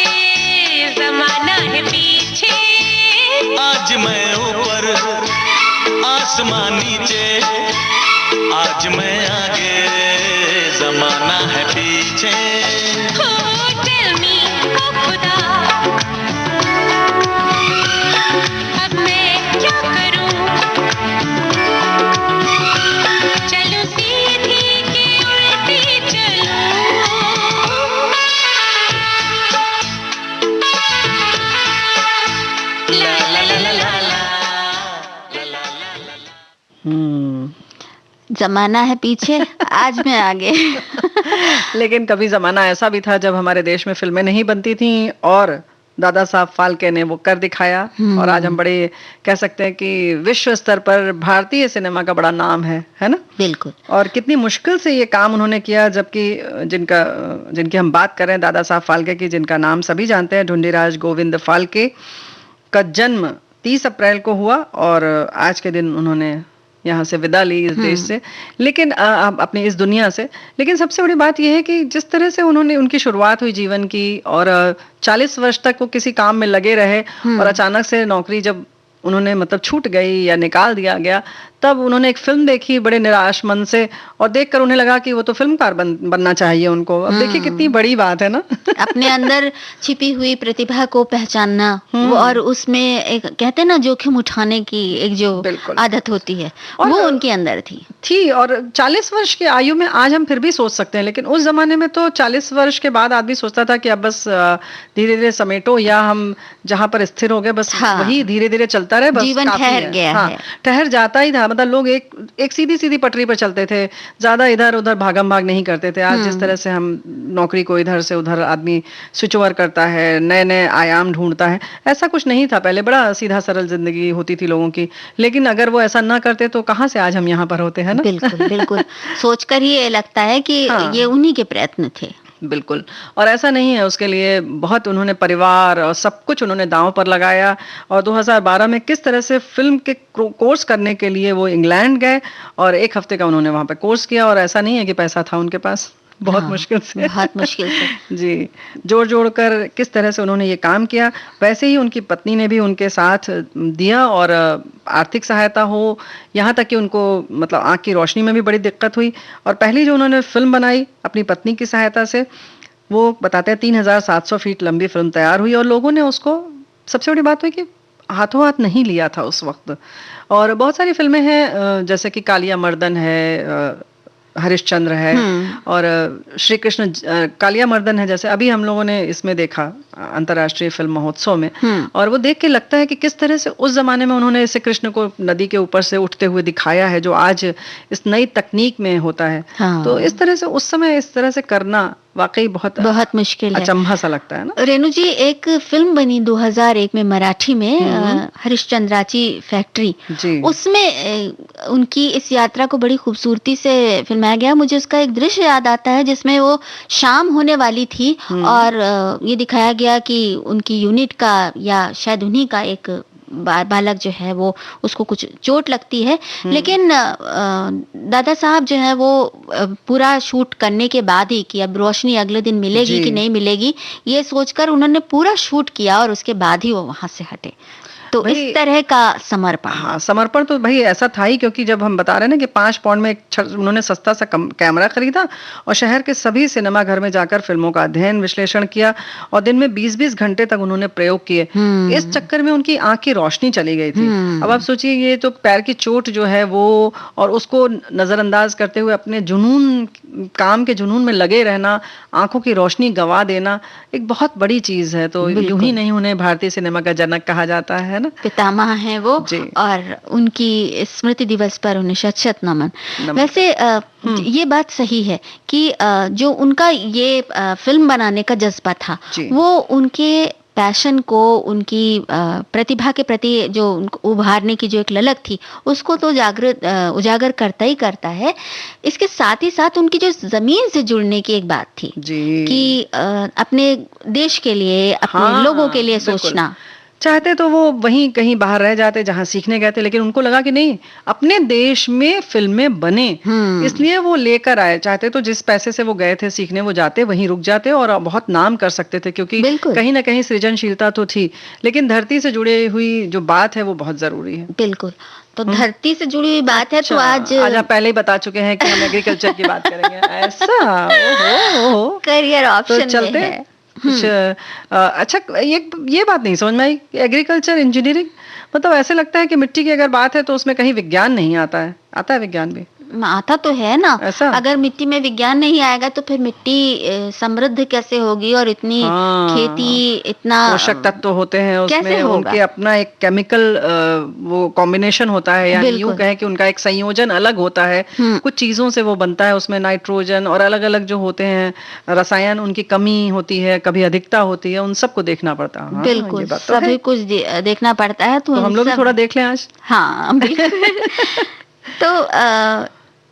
S5: जमाना है पीछे,
S6: आज मैं ऊपर आसमां नीचे, आज मैं आगे जमाना है पीछे।
S5: Tell me, ओ खुदा अब मैं क्या करूं, चलूं सीधी कि उल्टी चलूं, ला ला ला ला ला ला।
S2: जमाना है पीछे, आज मैं आगे।
S3: लेकिन कभी जमाना ऐसा भी था जब हमारे देश में फिल्में नहीं बनती थीं और दादा साहब फाल्के ने वो कर दिखाया, और आज हम बड़े कह सकते हैं कि विश्व स्तर पर भारतीय सिनेमा का बड़ा नाम है ना?
S2: बिल्कुल।
S3: और कितनी मुश्किल से ये काम उन्होंने किया, जबकि जिनकी हम बात कर रहे हैं दादा साहब फाल्के की, जिनका नाम सभी जानते हैं, ढूंढीराज गोविंद फाल्के का जन्म 30 अप्रैल को हुआ और आज के दिन उन्होंने यहाँ से विदा ली इस देश से, लेकिन अपनी इस दुनिया से। लेकिन सबसे बड़ी बात यह है कि जिस तरह से उनकी शुरुआत हुई जीवन की, और 40 वर्ष तक वो किसी काम में लगे रहे, और अचानक से नौकरी जब उन्होंने मतलब छूट गई या निकाल दिया गया, तब उन्होंने एक फिल्म देखी बड़े निराश मन से, और देखकर उन्हें लगा कि वो तो फिल्मकार बनना चाहिए उनको। अब देखिए कितनी बड़ी बात है ना।
S2: अपने अंदर छिपी हुई प्रतिभा को पहचानना, और उसमें एक कहते हैं ना जोखिम उठाने की एक जो आदत होती है, वो उनके अंदर थी।
S3: और 40 वर्ष की आयु में आज हम फिर भी सोच सकते हैं, लेकिन उस जमाने में तो 40 वर्ष के बाद आदमी सोचता था कि अब बस धीरे धीरे समेटो, या हम जहाँ पर स्थिर हो गए बस वही धीरे धीरे चलता रहे, बस
S2: जीवन ठहर गया है।
S3: ठहर जाता ही था, मतलब लोग एक सीधी सीधी पटरी पर चलते थे, ज्यादा इधर उधर भागम भाग नहीं करते थे। आज जिस तरह से हम नौकरी को इधर से उधर आदमी स्विच ओवर करता है, नए नए आयाम ढूंढता है, ऐसा कुछ नहीं था पहले। बड़ा सीधा सरल जिंदगी होती थी लोगों की, लेकिन अगर वो ऐसा ना करते तो कहाँ से आज हम यहाँ पर होते हैं ना।
S2: बिल्कुल बिल्कुल। सोचकर ही ये लगता है कि ये उन्हीं के प्रयत्न थे।
S3: बिल्कुल। और ऐसा नहीं है, उसके लिए बहुत उन्होंने परिवार और सब कुछ उन्होंने दांव पर लगाया। और 2012 में किस तरह से फिल्म के कोर्स करने के लिए वो इंग्लैंड गए, और 1 हफ्ते का उन्होंने वहां पे कोर्स किया। और ऐसा नहीं है कि पैसा था उनके पास, बहुत मुश्किल से,
S2: बहुत मुश्किल से
S3: जी जोड़ कर किस तरह से उन्होंने ये काम किया। वैसे ही उनकी पत्नी ने भी उनके साथ दिया, और आर्थिक सहायता हो, यहाँ तक कि उनको मतलब आँख की रोशनी में भी बड़ी दिक्कत हुई। और पहली जो उन्होंने फिल्म बनाई अपनी पत्नी की सहायता से, वो बताते हैं 3700 फीट लंबी फिल्म तैयार हुई, और लोगों ने उसको, सबसे बड़ी बात हुई कि हाथों हाथ नहीं लिया था उस वक्त। और बहुत सारी फिल्में हैं, जैसे कि कालिया मर्दन है, हरिश्चंद्र है, और श्री कृष्ण, कालिया मर्दन है, जैसे अभी हम लोगों ने इसमें देखा अंतर्राष्ट्रीय फिल्म महोत्सव में, और वो देख के लगता है कि किस तरह से उस जमाने में उन्होंने इसे कृष्ण को नदी के ऊपर से उठते हुए दिखाया है, जो आज इस नई तकनीक में होता है। तो इस तरह से उस समय इस तरह से करना वाकई बहुत
S2: बहुत मुश्किल है,
S3: अचंभा सा लगता है ना।
S2: रेणु जी, एक फिल्म बनी 2001 में मराठी में, हरिश्चंद्राची फैक्ट्री, उसमें उनकी इस यात्रा को बड़ी खूबसूरती से फिल्माया गया। मुझे उसका एक दृश्य याद आता है जिसमें वो शाम होने वाली थी और ये दिखाया गया कि उनकी यूनिट का या शायद उन्हीं का एक बालक जो है वो, उसको कुछ चोट लगती है, लेकिन दादा साहब जो है वो पूरा शूट करने के बाद ही कि अब रोशनी अगले दिन मिलेगी कि नहीं मिलेगी, ये सोचकर उन्होंने पूरा शूट किया और उसके बाद ही वो वहां से हटे। तो इस तरह का समर्पण,
S3: हाँ समर्पण तो भाई ऐसा था ही, क्योंकि जब हम बता रहे हैं ना कि 5 पाउंड में उन्होंने सस्ता सा कैमरा खरीदा और शहर के सभी सिनेमा घर में जाकर फिल्मों का अध्ययन विश्लेषण किया और दिन में 20-20 घंटे तक उन्होंने प्रयोग किए। इस चक्कर में उनकी आंख की रोशनी चली गई थी। अब आप सोचिए, ये तो पैर की चोट जो है वो, और उसको नजरअंदाज करते हुए अपने जुनून, काम के जुनून में लगे रहना, आंखों की रोशनी गंवा देना एक बहुत बड़ी चीज है। तो यूं ही नहीं उन्हें भारतीय सिनेमा का जनक कहा जाता है ना,
S2: पितामह हैं वो, और उनकी स्मृति दिवस पर उन्हें शत-शत नमन। वैसे ये बात सही है कि जो उनका ये फिल्म बनाने का जज्बा था, वो उनके पैशन को, उनकी प्रतिभा के प्रति जो उनको उभारने की जो एक ललक थी, उसको तो उजागर करता ही करता है। इसके साथ ही साथ उनकी जो जमीन से जुड़ने की एक बात थी कि अपने देश के लिए, अपने लोगों के लिए सोचना
S3: चाहते, तो वो वहीं कहीं बाहर रह जाते जहां सीखने गए थे, लेकिन उनको लगा कि नहीं, अपने देश में फिल्में बने, इसलिए वो लेकर आए। चाहते तो जिस पैसे से वो गए थे सीखने, वो जाते वहीं रुक जाते और बहुत नाम कर सकते थे, क्योंकि कहीं ना कहीं सृजनशीलता तो थी। लेकिन धरती से जुड़ी हुई जो बात है वो बहुत जरूरी है।
S2: बिल्कुल, तो धरती से जुड़ी हुई बात है। तो आज
S3: आप पहले ही बता चुके हैं कि हम एग्रीकल्चर की बात करेंगे। ऐसा
S2: करियर ऑप्शन
S3: चलते हैं कुछ। अच्छा, ये बात नहीं समझ में आई, एग्रीकल्चर इंजीनियरिंग मतलब ऐसे लगता है कि मिट्टी की अगर बात है तो उसमें कहीं विज्ञान नहीं आता है। आता है विज्ञान भी?
S2: आता तो है ना।
S3: ऐसा?
S2: अगर मिट्टी में विज्ञान नहीं आएगा तो फिर मिट्टी समृद्ध कैसे होगी, और इतनी खेती, इतना
S3: पोषक तत्व होते हैं उसमें, उनके अपना एक केमिकल वो कॉम्बिनेशन होता है, या यूं कहें कि उनका एक संयोजन अलग होता है। कुछ चीजों से वो बनता है, उसमें नाइट्रोजन और अलग अलग जो होते हैं रसायन, उनकी कमी होती है, कभी अधिकता होती है, उन सबको देखना पड़ता है।
S2: बिल्कुल, सभी कुछ देखना पड़ता है। तो
S3: हम लोग भी थोड़ा देख लें आज।
S2: हाँ तो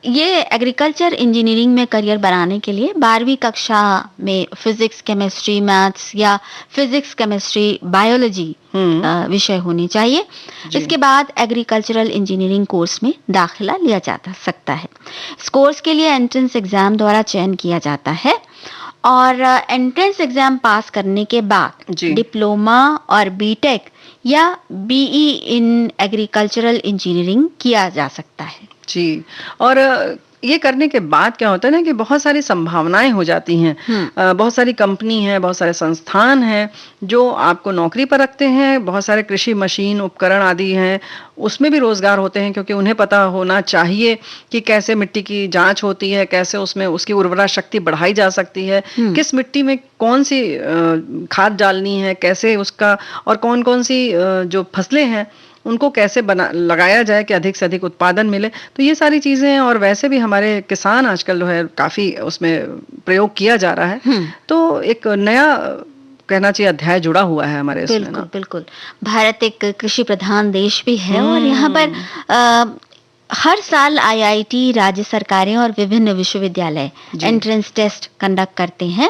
S2: ये एग्रीकल्चर इंजीनियरिंग में करियर बनाने के लिए 12वीं कक्षा में फिजिक्स, केमिस्ट्री, मैथ्स या फिजिक्स, केमिस्ट्री, बायोलॉजी विषय होनी चाहिए। इसके बाद एग्रीकल्चरल इंजीनियरिंग कोर्स में दाखिला लिया जा सकता है। इस कोर्स के लिए एंट्रेंस एग्जाम द्वारा चयन किया जाता है और एंट्रेंस एग्जाम पास करने के बाद डिप्लोमा और बीटेक या बीई इन एग्रीकल्चरल इंजीनियरिंग किया जा सकता है।
S3: जी, और ये करने के बाद क्या होता है ना कि बहुत सारी संभावनाएं हो जाती हैं। बहुत सारी कंपनी है, बहुत सारे संस्थान हैं जो आपको नौकरी पर रखते हैं। बहुत सारे कृषि मशीन, उपकरण आदि हैं, उसमें भी रोजगार होते हैं, क्योंकि उन्हें पता होना चाहिए कि कैसे मिट्टी की जांच होती है, कैसे उसमें उसकी उर्वरा शक्ति बढ़ाई जा सकती है, किस मिट्टी में कौन सी खाद डालनी है, कैसे उसका, और कौन कौन सी जो फसलें हैं उनको कैसे लगाया जाए कि अधिक से अधिक उत्पादन मिले। तो ये सारी चीजें, और वैसे भी हमारे किसान आजकल जो है काफी उसमें प्रयोग किया जा रहा है। तो एक नया कहना चाहिए अध्याय जुड़ा हुआ है हमारे इसमें।
S2: बिल्कुल बिल्कुल, भारत एक कृषि प्रधान देश भी है और यहाँ पर हर साल आईआईटी, राज्य सरकारें और विभिन्न विश्वविद्यालय एंट्रेंस टेस्ट कंडक्ट करते हैं।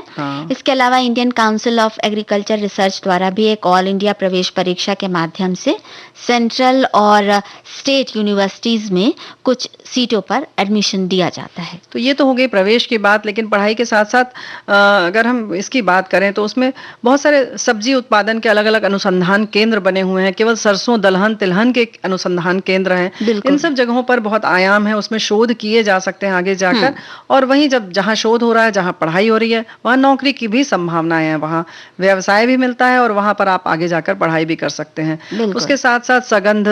S2: इसके अलावा Indian council of agriculture research द्वारा भी एक ऑल इंडिया प्रवेश परीक्षा के माध्यम से सेंट्रल और स्टेट यूनिवर्सिटीज में कुछ सीटों पर एडमिशन दिया जाता है।
S3: तो ये तो हो गई प्रवेश की बात, लेकिन पढ़ाई के साथ साथ अगर हम इसकी बात करें तो उसमें बहुत सारे सब्जी उत्पादन के अलग अलग अनुसंधान केंद्र बने हुए हैं। केवल सरसों, दलहन, तिलहन के अनुसंधान केंद्र हैं। इन सब जगहों पर बहुत आयाम है, उसमें शोध किए जा सकते हैं आगे जाकर। और वहीं जहां शोध हो रहा है, जहां पढ़ाई हो रही है, वहां नौकरी की भी संभावनाएं हैं, वहां व्यवसाय भी मिलता है और वहां पर आप आगे जाकर पढ़ाई भी कर सकते हैं। उसके साथ साथ सगंध,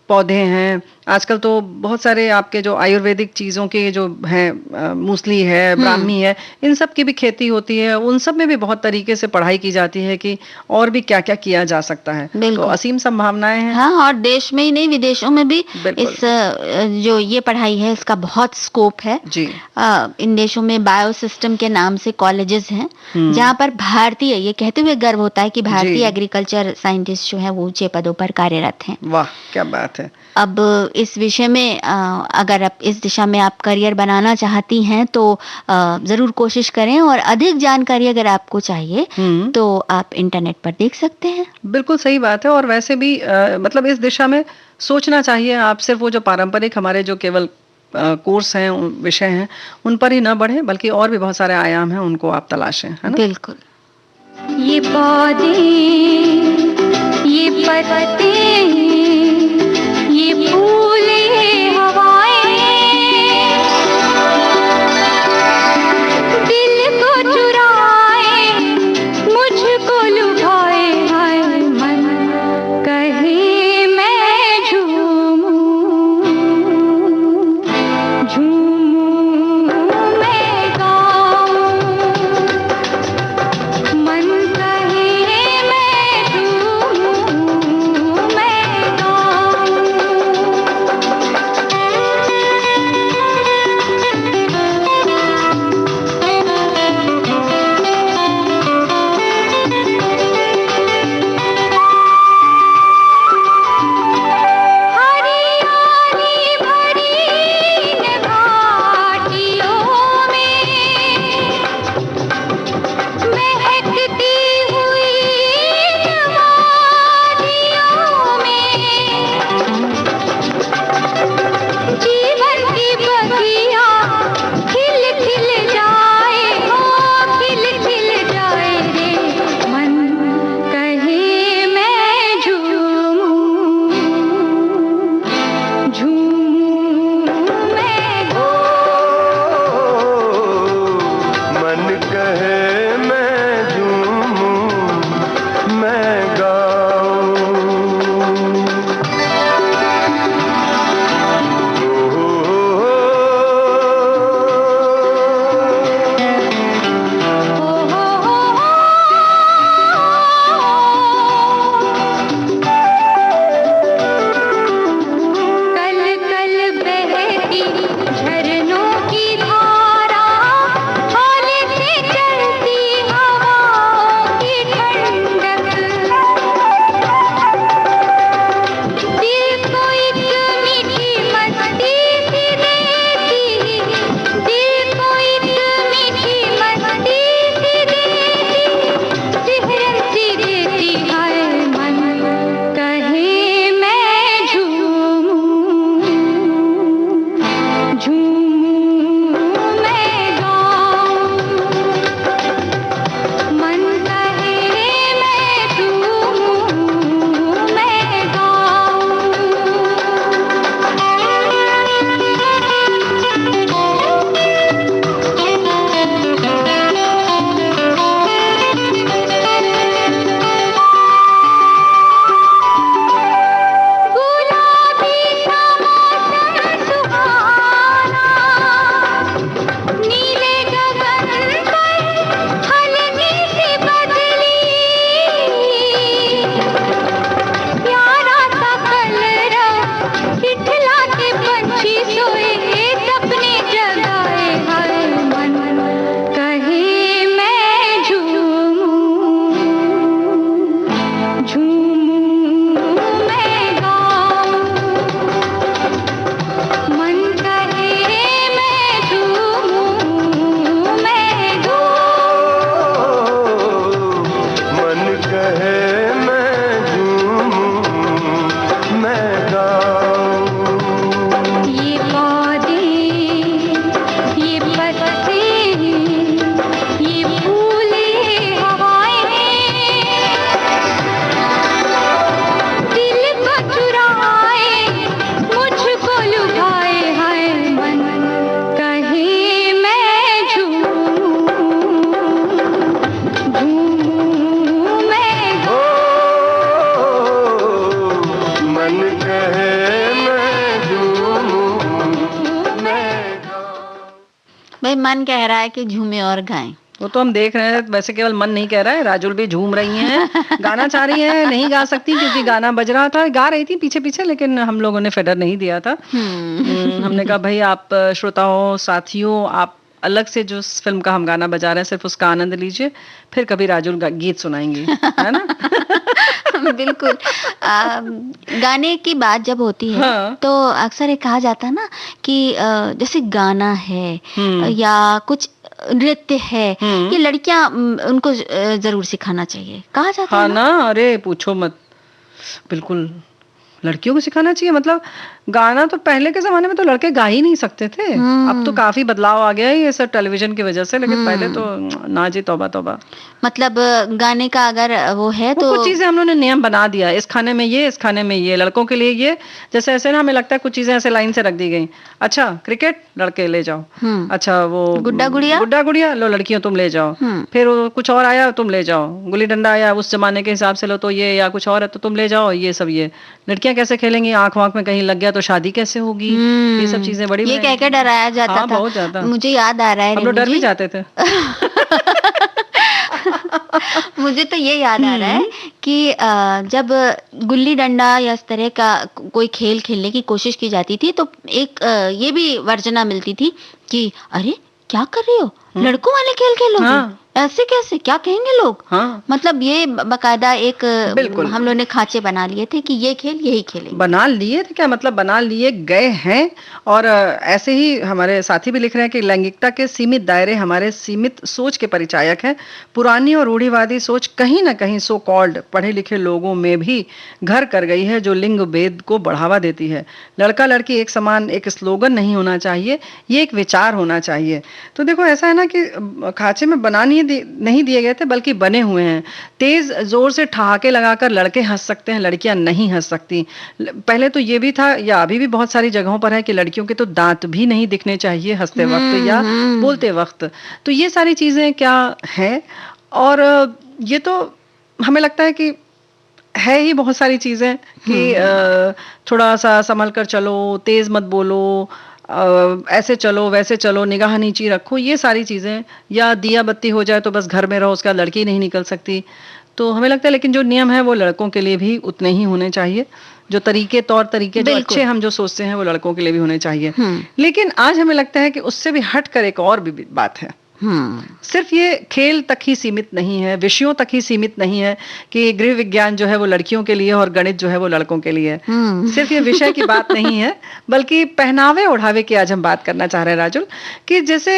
S3: पौधे हैं, आजकल तो बहुत सारे आपके जो आयुर्वेदिक चीज़ों के जो हैं, मूसली है, ब्राह्मी है, इन सब की भी खेती होती है। उन सब में भी बहुत तरीके से पढ़ाई की जाती है कि और भी क्या-क्या किया जा सकता है। तो असीम संभावनाएं हैं।
S2: हाँ, और देश में ही नहीं विदेशों में भी इस जो ये पढ़ाई है इसका बहुत स्कोप है
S3: जी।
S2: इन देशों में बायो सिस्टम के नाम से कॉलेजेस हैं जहाँ पर भारतीय, ये कहते हुए गर्व होता है कि भारतीय एग्रीकल्चर साइंटिस्ट जो है वो ऊंचे पदों पर कार्यरत हैं।
S3: वाह, क्या बात है।
S2: अब इस विषय में अगर आप इस दिशा में आप करियर बनाना चाहती हैं तो जरूर कोशिश करें, और अधिक जानकारी अगर आपको चाहिए तो आप इंटरनेट पर देख सकते हैं।
S3: बिल्कुल सही बात है। और वैसे भी मतलब इस दिशा में सोचना चाहिए। आप सिर्फ वो जो पारंपरिक हमारे जो केवल कोर्स हैं, विषय हैं, उन पर ही न बढ़े, बल्कि और भी बहुत सारे आयाम हैं, उनको आप तलाशें, है ना?
S2: बिल्कुल।
S5: ये पौधे, ये पत्ते, ये फूल, ये हवाएं दिल को चुराए, मुझको लुभाए, हाय मन कहे मैं झूमूं, झूमूं मैं गाऊं, मन कहे मैं झूमूं मैं गाऊं।
S2: भाई मन कह रहा है कि झूमे और गाएं।
S3: वो तो हम देख रहे हैं, वैसे केवल मन नहीं कह रहा है, राजुल भी झूम रही हैं, गाना चाह रही है, नहीं गा सकती क्योंकि गाना बज रहा था, गा रही थी पीछे पीछे, लेकिन हम लोगों ने फेडर नहीं दिया था। हमने कहा भाई आप श्रोताओं साथियों, आप अलग से जो फिल्म का हम गाना बजा रहे हैं सिर्फ उसका आनंद लीजिए, फिर कभी राजुल गीत सुनाएंगी, है ना।
S2: बिल्कुल। गाने की बात जब होती है
S3: हाँ।
S2: तो अक्सर ये कहा जाता है ना कि जैसे गाना है या कुछ नृत्य है, ये लड़कियां उनको जरूर सिखाना चाहिए, कहा जाता
S3: हाँ
S2: है ना।
S3: ना, अरे पूछो मत, बिल्कुल लड़कियों को सिखाना चाहिए। मतलब गाना तो पहले के जमाने में तो लड़के गा ही नहीं सकते थे, अब तो काफी बदलाव आ गया है ये सब टेलीविजन की वजह से, लेकिन पहले तो ना जी, तौबा तौबा।
S2: मतलब गाने का अगर वो है तो
S3: कुछ चीजें हम लोगों ने नियम बना दिया, इस खाने में ये, इस खाने में ये, लड़कों के लिए ये, जैसे ऐसे ना हमें लगता है कुछ चीजें ऐसे लाइन से रख दी गई। अच्छा क्रिकेट लड़के ले जाओ, अच्छा वो
S2: गुड्डा
S3: गुड़िया लो लड़कियों तुम ले जाओ, फिर कुछ और आया तुम ले जाओ, गुल्ली डंडा आया उस जमाने के हिसाब से लो तो ये, या कुछ और है तो तुम ले जाओ, ये सब। ये लड़कियां कैसे खेलेंगी, आंख वाँख में कहीं लग गया तो शादी कैसे होगी, ये सब चीजें बड़ी
S2: ये कह के डराया जाता था।
S3: बहुत ज्यादा।
S2: मुझे याद आ रहा है,
S3: हम लोग डर भी जाते थे।
S2: मुझे तो ये याद आ रहा है कि जब गुल्ली डंडा या इस तरह का कोई खेल खेलने की कोशिश की जाती थी तो एक ये भी वर्जना मिलती थी कि अरे क्या कर रही हो, लड़कों वाले खेल खेलोगे?
S3: हाँ।
S2: ऐसे कैसे, क्या कहेंगे लोग?
S3: हाँ।
S2: मतलब ये बकायदा एक
S3: बिल्कुल।
S2: हम लोगों ने खांचे बना लिए थे कि ये खेल यही खेलेंगे।
S3: बना लिए थे क्या, मतलब बना लिए गए हैं। और ऐसे ही हमारे साथी भी लिख रहे हैं कि लैंगिकता के सीमित दायरे हमारे सीमित सोच के परिचायक हैं। पुरानी और रूढ़िवादी सोच कहीं ना कहीं सो कॉल्ड पढ़े लिखे लोगों में भी घर कर गई है, जो लिंग भेद को बढ़ावा देती है। लड़का लड़की एक समान एक स्लोगन नहीं होना चाहिए, ये एक विचार होना चाहिए। तो देखो ऐसा है ना कि खांचे में बना नहीं दिए गए थे, बल्कि बने हुए हैं। तेज जोर से ठहाके लगाकर लड़के हंस सकते हैं, लड़कियां नहीं हंस सकती। पहले तो ये भी था, या अभी भी बहुत सारी जगहों पर है कि लड़कियों के तो दांत भी नहीं दिखने चाहिए हंसते वक्त या बोलते वक्त। तो ये सारी चीजें क्या है, और ये तो हमें लगता है कि है ही बहुत सारी चीजें कि थोड़ा सा संभल कर चलो, तेज मत बोलो, ऐसे चलो वैसे चलो, निगाह नीची रखो, ये सारी चीजें। या दिया बत्ती हो जाए तो बस घर में रहो, उसके बाद लड़की नहीं निकल सकती। तो हमें लगता है लेकिन जो नियम है वो लड़कों के लिए भी उतने ही होने चाहिए, जो तौर तरीके जो अच्छे हम जो सोचते हैं वो लड़कों के लिए भी होने चाहिए। लेकिन आज हमें लगता है कि उससे भी हट कर एक और भी बात है। सिर्फ ये खेल तक ही सीमित नहीं है, विषयों तक ही सीमित नहीं है कि गृह विज्ञान जो है वो लड़कियों के लिए और गणित जो है वो लड़कों के लिए। सिर्फ ये विषय की बात नहीं है, बल्कि पहनावे ओढ़ावे की आज हम बात करना चाह रहे हैं राजुल, कि जैसे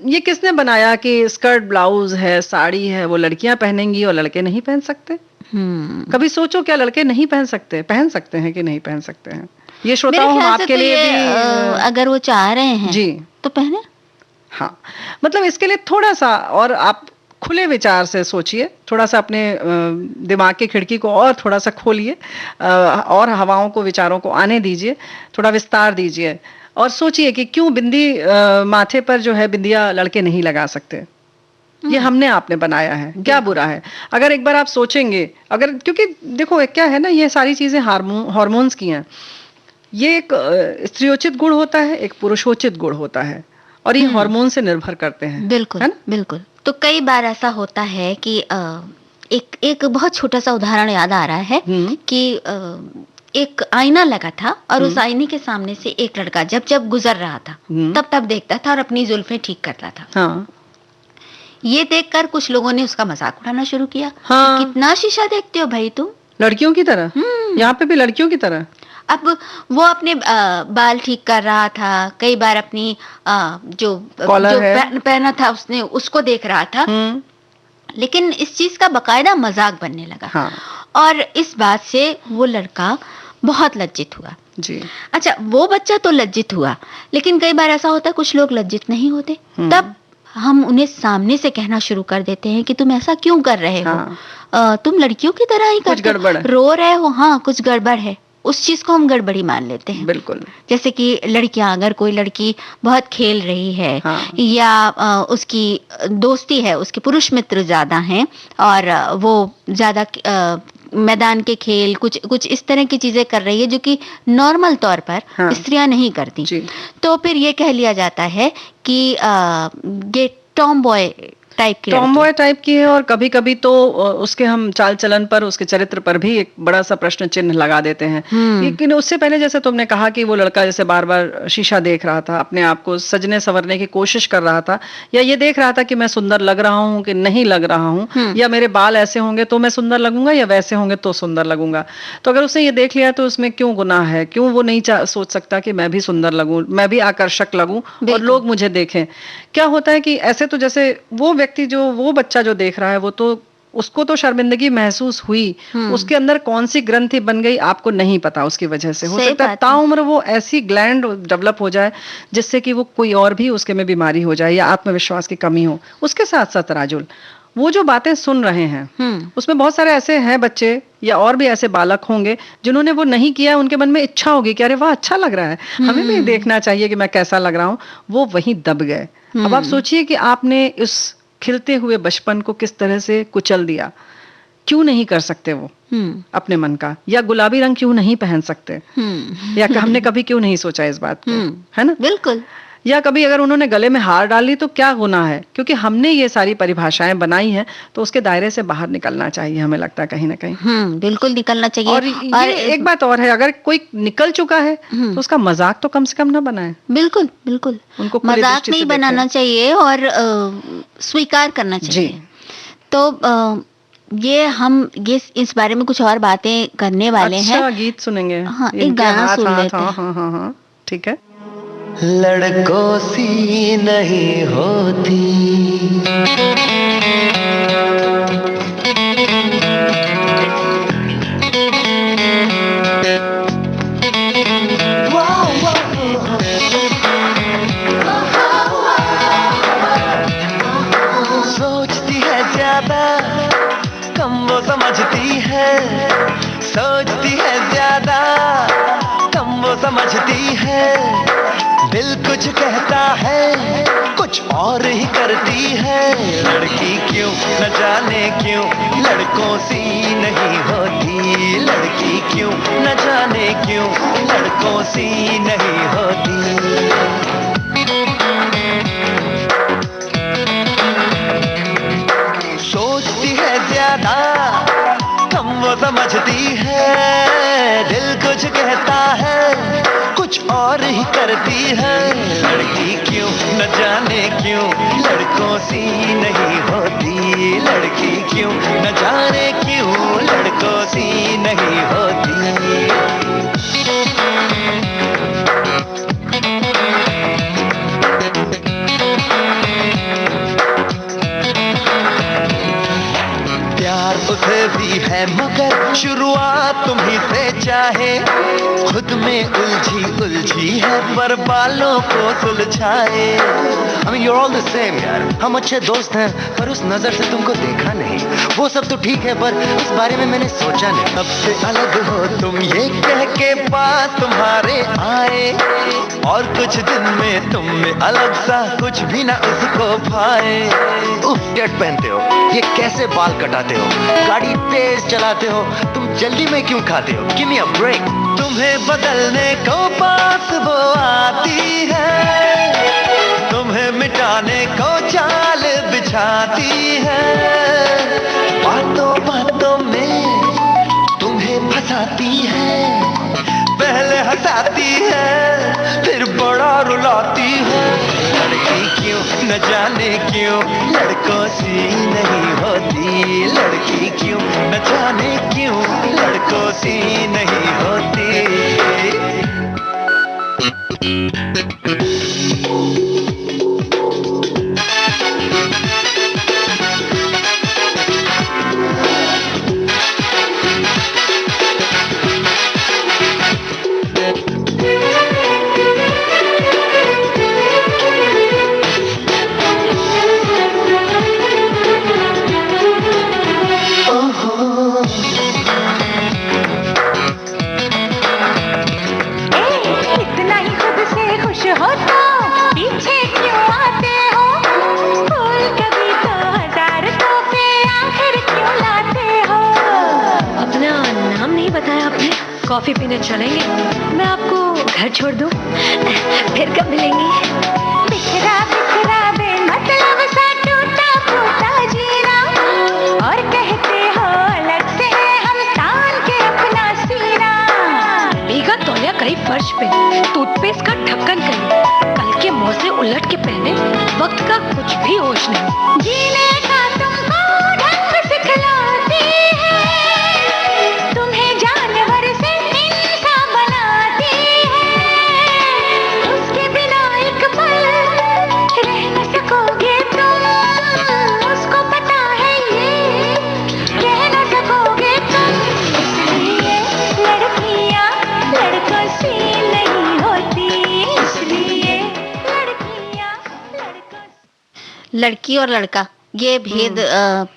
S3: ये किसने बनाया कि स्कर्ट ब्लाउज है, साड़ी है, वो लड़कियां पहनेंगी और लड़के नहीं पहन सकते? कभी सोचो, क्या लड़के नहीं पहन सकते? पहन सकते हैं कि नहीं पहन सकते हैं? ये श्रोताओं हम आपके लिए भी,
S2: अगर वो चाह रहे हैं
S3: जी
S2: तो पहने।
S3: हाँ, मतलब इसके लिए थोड़ा सा और आप खुले विचार से सोचिए, थोड़ा सा अपने दिमाग की खिड़की को और थोड़ा सा खोलिए, और हवाओं को, विचारों को आने दीजिए, थोड़ा विस्तार दीजिए और सोचिए कि क्यों बिंदी माथे पर जो है बिंदिया लड़के नहीं लगा सकते। ये हमने आपने बनाया है, क्या बुरा है? अगर एक बार आप सोचेंगे, अगर, क्योंकि देखो क्या है ना, ये सारी चीजें हार्मोन्स की हैं। ये एक स्त्रियोचित गुण होता है, एक पुरुषोचित गुण होता है, और ये हार्मोन से निर्भर करते हैं।
S2: बिल्कुल, है ना? बिल्कुल। तो कई बार ऐसा होता है कि एक बहुत छोटा सा उदाहरण याद आ रहा है कि एक आईना लगा था और उस आईने के सामने से एक लड़का जब जब गुजर रहा था तब देखता था और अपनी जुल्फें ठीक करता था।
S3: हाँ।
S2: ये देखकर कुछ लोगों ने उसका मजाक उड़ाना शुरू किया।
S3: हाँ।
S2: कितना शीशा देखते हो भाई तुम,
S3: लड़कियों की तरह। यहाँ पे भी लड़कियों की तरह।
S2: अब वो अपने बाल ठीक कर रहा था, कई बार अपनी जो पहना था उसने उसको देख रहा था, लेकिन इस चीज का बकायदा मजाक बनने लगा।
S3: हाँ।
S2: और इस बात से वो लड़का बहुत लज्जित हुआ।
S3: जी।
S2: अच्छा, वो बच्चा तो लज्जित हुआ, लेकिन कई बार ऐसा होता है कुछ लोग लज्जित नहीं होते, तब हम उन्हें सामने से कहना शुरू कर देते हैं कि तुम ऐसा क्यों कर रहे हो? तुम लड़कियों की तरह ही
S3: कुछ गड़बड़ है,
S2: रो रहे हो। हाँ, कुछ गड़बड़ है। उस चीज को हम गड़बड़ी मान लेते हैं।
S3: बिल्कुल।
S2: जैसे कि लड़कियां, अगर कोई लड़की बहुत खेल रही है,
S3: हाँ।
S2: या उसकी दोस्ती है, उसके पुरुष मित्र ज्यादा हैं और वो ज्यादा मैदान के खेल, कुछ कुछ इस तरह की चीजें कर रही है जो कि नॉर्मल तौर पर
S3: हाँ।
S2: स्त्रियां नहीं करती, तो फिर ये कह लिया जाता है कि ये टॉम बॉय टाइप की,
S3: टॉम बॉय टाइप की है। और कभी कभी तो उसके हम चाल चलन पर, उसके चरित्र पर भी एक बड़ा सा प्रश्न चिन्ह लगा देते हैं। लेकिन उससे पहले जैसे तुमने कहा कि वो लड़का जैसे बार बार शीशा देख रहा था, अपने आप को सजने संवरने की कोशिश कर रहा था, या ये देख रहा था कि मैं सुंदर लग रहा हूँ कि नहीं लग रहा हूँ, या मेरे बाल ऐसे होंगे तो मैं सुंदर लगूंगा या वैसे होंगे तो सुंदर लगूंगा। तो अगर उसने ये देख लिया तो उसमें क्यों गुनाह है? क्यों वो नहीं सोच सकता कि मैं भी सुंदर लगूं, मैं भी आकर्षक लगूं और लोग मुझे देखें? क्या होता है कि ऐसे तो जैसे वो व्यक्ति जो, वो बच्चा जो देख रहा है, वो तो उसको तो शर्मिंदगी महसूस हुई, उसके अंदर कौन सी ग्रंथि बन गई आपको नहीं पता, उसकी वजह से हो सकता है ताउम्र वो ऐसी ग्लैंड डेवलप हो जाए जिससे कि वो कोई और भी उसके में बीमारी हो जाए या आत्मविश्वास की कमी हो। उसके साथ साथ राजुल, वो जो बातें सुन रहे हैं उसमें बहुत सारे ऐसे हैं बच्चे या और भी ऐसे बालक होंगे जिन्होंने वो नहीं किया, उनके मन में इच्छा होगी कि अरे वाह अच्छा लग रहा है, हमें भी देखना चाहिए कि मैं कैसा लग रहा हूँ, वो वहीं दब गए। अब आप सोचिए कि आपने इस खिलते हुए बचपन को किस तरह से कुचल दिया। क्यों नहीं कर सकते वो अपने मन का? या गुलाबी रंग क्यों नहीं पहन सकते? या हमने कभी क्यों नहीं सोचा इस बात को, है ना?
S2: बिल्कुल।
S3: या कभी अगर उन्होंने गले में हार डाली तो क्या गुनाह है? क्योंकि हमने ये सारी परिभाषाएं बनाई हैं तो उसके दायरे से बाहर निकलना चाहिए, हमें लगता है कहीं ना कहीं।
S2: बिल्कुल निकलना चाहिए।
S3: और ये एक बात और है, अगर कोई निकल चुका है तो उसका मजाक तो कम से कम ना बनाए।
S2: बिल्कुल बिल्कुल,
S3: उनको
S2: मजाक नहीं बनाना चाहिए और स्वीकार करना चाहिए। तो ये हम ये इस बारे में कुछ और बातें करने वाले हैं।
S3: अच्छा, गीत सुनेंगे।
S2: हाँ, एक गाना सुन लेते हैं।
S3: हाँ, ठीक है।
S4: लड़कों सी नहीं होती सोचती है ज्यादा, कम वो समझती है। सोचती है ज्यादा, कम वो समझती है। दिल कुछ कहता है, कुछ और ही करती है। लड़की क्यों न जाने क्यों लड़कों सी नहीं होती। लड़की क्यों न जाने क्यों लड़कों सी नहीं होती। सोचती है ज्यादा, कम वो समझती है। दिल कुछ कहता है, कुछ और ही करती है। लड़की क्यों न जाने क्यों लड़कों सी नहीं होती। लड़की क्यों न जाने क्यों लड़कों सी नहीं होती। प्यार उसे भी है मगर शुरुआत तुम्ही से चाहे। खुद में उलझी उलझी है पर बालों को सुलझाए। I mean you're all the same यार, हम अच्छे दोस्त हैं पर उस नजर से तुमको देखा नहीं। वो सब तो ठीक है पर इस बारे में मैंने सोचा नहीं। सबसे अलग हो तुम ये कह के पास तुम्हारे आए, और कुछ दिन में तुम में अलग सा कुछ भी ना उसको पाए। उफ, शर्ट पहनते हो, ये कैसे बाल कटाते हो, गाड़ी तेज चलाते हो, तुम जल्दी में क्यों खाते हो? Give me a break. तुम्हें बदलने को पास वो आती है, तुम्हें मिटाने को चाल बिछाती है। बातों बातों में तुम्हें फंसाती है, पहले हंसाती है फिर बड़ा रुलाती है। लड़की क्यों न जाने क्यों लड़कों सी नहीं होती। लड़की क्यों न जाने क्यों लड़कों सी नहीं होती।
S5: इतना ही खुद से
S1: कॉफी पीने चलेंगे? मैं आपको घर छोड़ दूं? फिर कब मिलेंगी?
S5: बिखरा बिखरा बेमतलब सा टूटा फूटा जीना, और कहते हो अलग से है हम तान के अपना सीना।
S1: भीगा तौलिया कहीं फर्श पे, टूथपेस्ट का ढक्कन कहीं, कल के मोजे उलट के पहने, वक्त का कुछ भी होश नहीं।
S5: जीने का तुमको ढंग सिखलाती है, तुम्हें जानवर से इंसान बनाती है। उसके बिना एक पल रह न सकोगे तुम, उसको पता है ये रह न सकोगे तुम। इसलिए लड़कियां लड़कों से नहीं होती, इसलिए लड़कियां लड़कों से।
S2: लड़की और लड़का ये भेद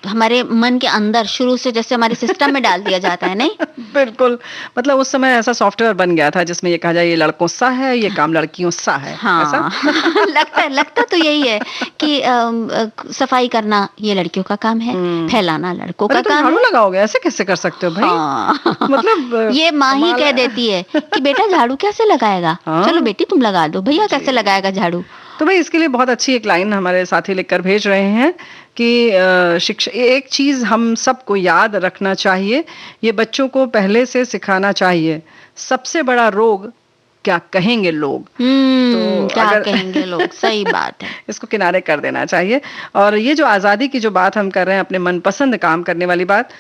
S2: हमारे मन के अंदर शुरू से जैसे हमारे सिस्टम में डाल दिया जाता है, नहीं?
S3: बिल्कुल, मतलब उस समय ऐसा सॉफ्टवेयर बन गया था जिसमें ये कहा जाए ये लड़कों सा है, ये काम लड़कियों सा है।
S2: हाँ
S3: ऐसा?
S2: लगता तो यही है कि सफाई करना ये लड़कियों का काम है, फैलाना लड़कों का
S3: अरे तो
S2: काम
S3: झाड़ू
S2: है।
S3: लगाओगे, ऐसे कैसे कर सकते हो भाई?
S2: हाँ।
S3: मतलब
S2: ये माँ ही
S3: कमाल
S2: कह
S3: है।
S2: देती है कि बेटा झाड़ू कैसे लगाएगा?
S3: हाँ।
S2: चलो बेटी तुम लगा दो, भैया कैसे लगाएगा झाड़ू?
S3: तो भाई इसके लिए बहुत अच्छी एक लाइन हमारे साथी लिखकर भेज रहे हैं कि शिक्षा, एक चीज हम सबको याद रखना चाहिए, ये बच्चों को पहले से सिखाना चाहिए, सबसे बड़ा रोग क्या कहेंगे लोग। तो
S2: क्या
S3: अगर-
S2: कहेंगे लोग, सही बात है।
S3: इसको किनारे कर देना चाहिए। और ये जो आज़ादी की जो बात हम कर रहे हैं, अपने मनपसंद काम करने वाली बात,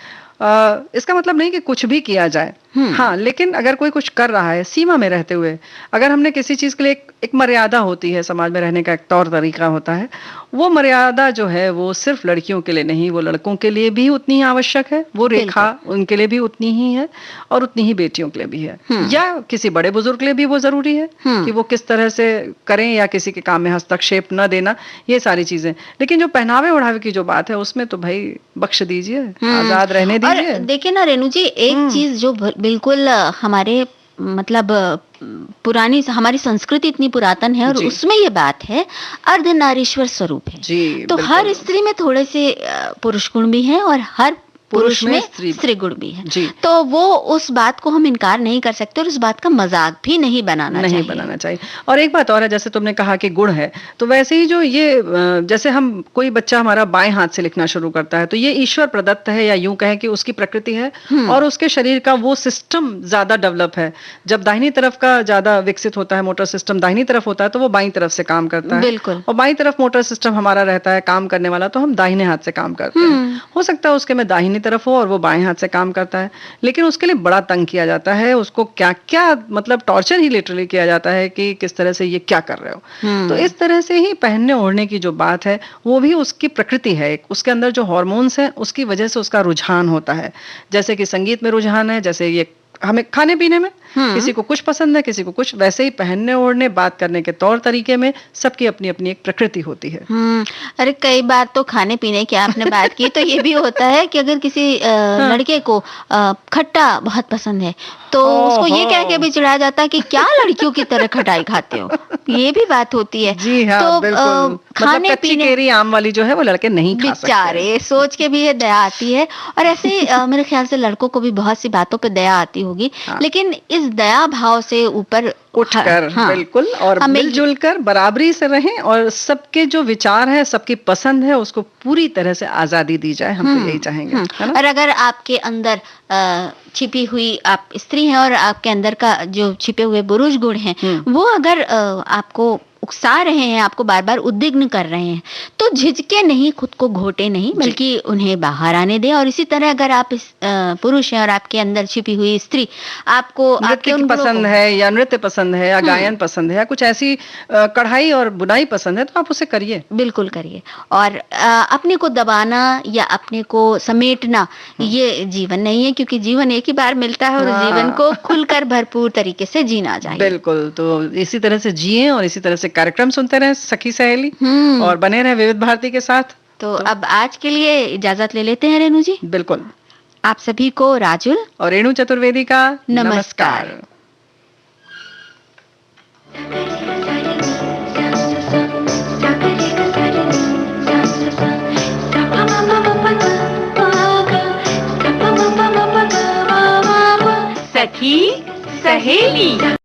S3: इसका मतलब नहीं कि कुछ भी किया जाए, हाँ, लेकिन अगर कोई कुछ कर रहा है सीमा में रहते हुए, अगर हमने किसी चीज के लिए एक मर्यादा होती है, समाज में रहने का एक तौर तरीका होता है, वो मर्यादा जो है वो सिर्फ लड़कियों के लिए नहीं, वो लड़कों के लिए भी उतनी ही आवश्यक है, वो रेखा उनके लिए भी उतनी ही है, और उतनी ही बेटियों के लिए भी है, या किसी बड़े बुजुर्ग के लिए भी वो जरूरी है कि वो किस तरह से करें, या किसी के काम में हस्तक्षेप न देना, ये सारी चीजें। लेकिन जो पहनावे ओढ़ावे की जो बात है उसमें तो भाई बख्श दीजिए, आजाद रहने
S2: और
S3: दीजिए।
S2: देखिए ना रेणु जी, एक चीज जो बिल्कुल हमारे मतलब पुरानी हमारी संस्कृति इतनी पुरातन है, और
S3: जी।
S2: उसमें ये बात है अर्धनारीश्वर स्वरूप है।
S3: जी,
S2: तो
S3: बिल्कुल।
S2: हर स्त्री में थोड़े से पुरुष गुण भी हैं, और हर पुरुष में स्त्री गुण भी है।
S3: जी।
S2: तो वो उस बात को हम इनकार नहीं कर सकते, और उस बात का मजाक भी नहीं बनाना चाहिए।
S3: और एक बात और है, जैसे तुमने कहा कि गुण है, तो वैसे ही जो ये जैसे हम कोई बच्चा हमारा बाएं हाथ से लिखना शुरू करता है, तो ये ईश्वर प्रदत्त है, या यूं कहें कि उसकी प्रकृति है, और उसके शरीर का वो सिस्टम ज्यादा डेवलप है। जब दाहिनी तरफ का ज्यादा विकसित होता है, मोटर सिस्टम दाहिनी तरफ होता है, तो वो बाईं तरफ से काम करता है।
S2: बिल्कुल।
S3: और बाईं तरफ मोटर सिस्टम हमारा रहता है काम करने वाला, तो हम दाहिने हाथ से काम करते हैं। हो सकता है उसके में दाहिनी तरफ हो और वो बाएं हाथ से काम करता है, लेकिन उसके लिए बड़ा तंग किया जाता है, उसको क्या क्या मतलब टॉर्चर ही लिटरली किया जाता है कि किस तरह से ये क्या कर रहे हो। तो इस तरह से ही पहनने ओढ़ने की जो बात है वो भी उसकी प्रकृति है, उसके अंदर जो हॉर्मोन्स हैं उसकी वजह से उसका रुझान होता है। जैसे कि संगीत में रुझान है, जैसे ये हमें खाने पीने में किसी को कुछ पसंद है, किसी को कुछ, वैसे ही पहनने ओढ़ने बात करने के तौर तरीके में सबकी अपनी अपनी एक प्रकृति होती है।
S2: अरे कई बार तो खाने पीने की आपने बात की, तो ये भी होता है कि अगर किसी लड़के को खट्टा बहुत पसंद है, तो उसको ये कह के भी चिढ़ाया जाता है कि क्या लड़कियों की तरह खटाई खाते हो, ये भी बात होती है।
S3: जी हाँ,
S2: तो
S3: बिल्कुल।
S2: खाने
S3: मतलब कच्ची
S2: पीने
S3: केरी आम वाली जो है वो लड़के नहीं खा सकते।
S2: बेचारे सोच के भी ये दया आती है, और ऐसे मेरे ख्याल से लड़कों को भी बहुत सी बातों पे दया आती होगी, लेकिन इस दया भाव से ऊपर
S3: उठकर बिल्कुल, और मिलजुल कर बराबरी से रहें, और सबके जो विचार है, सबकी पसंद है, उसको पूरी तरह से आजादी दी जाए। हम तो यही चाहेंगे, है ना?
S2: और अगर आपके अंदर छिपी हुई आप स्त्री हैं, और आपके अंदर का जो छिपे हुए पुरुष गुण हैं, वो अगर आपको उकसा रहे हैं, आपको बार बार उद्विग्न कर रहे हैं, तो झिझके नहीं, खुद को घोटे नहीं, बल्कि उन्हें बाहर आने दें। और इसी तरह अगर आप पुरुष हैं और आपके अंदर छिपी हुई स्त्री आपको
S3: नृत्य पसंद है, या नृत्य पसंद है, या गायन पसंद है, या कुछ ऐसी कढ़ाई और बुनाई पसंद है, तो आप उसे करिए,
S2: बिल्कुल करिए। और अपने को दबाना या अपने को समेटना ये जीवन नहीं है, क्योंकि जीवन एक ही बार मिलता है, और जीवन को खुलकर भरपूर तरीके से जीना चाहिए।
S3: बिल्कुल। तो इसी तरह से जिए, और इसी तरह से कार्यक्रम सुनते रहे सखी सहेली, और बने रहे विविध भारती के साथ।
S2: तो अब आज के लिए इजाजत ले लेते हैं रेणु जी।
S3: बिल्कुल।
S2: आप सभी को राजुल
S3: और रेणु चतुर्वेदी का
S2: नमस्कार।
S1: सखी सहेली।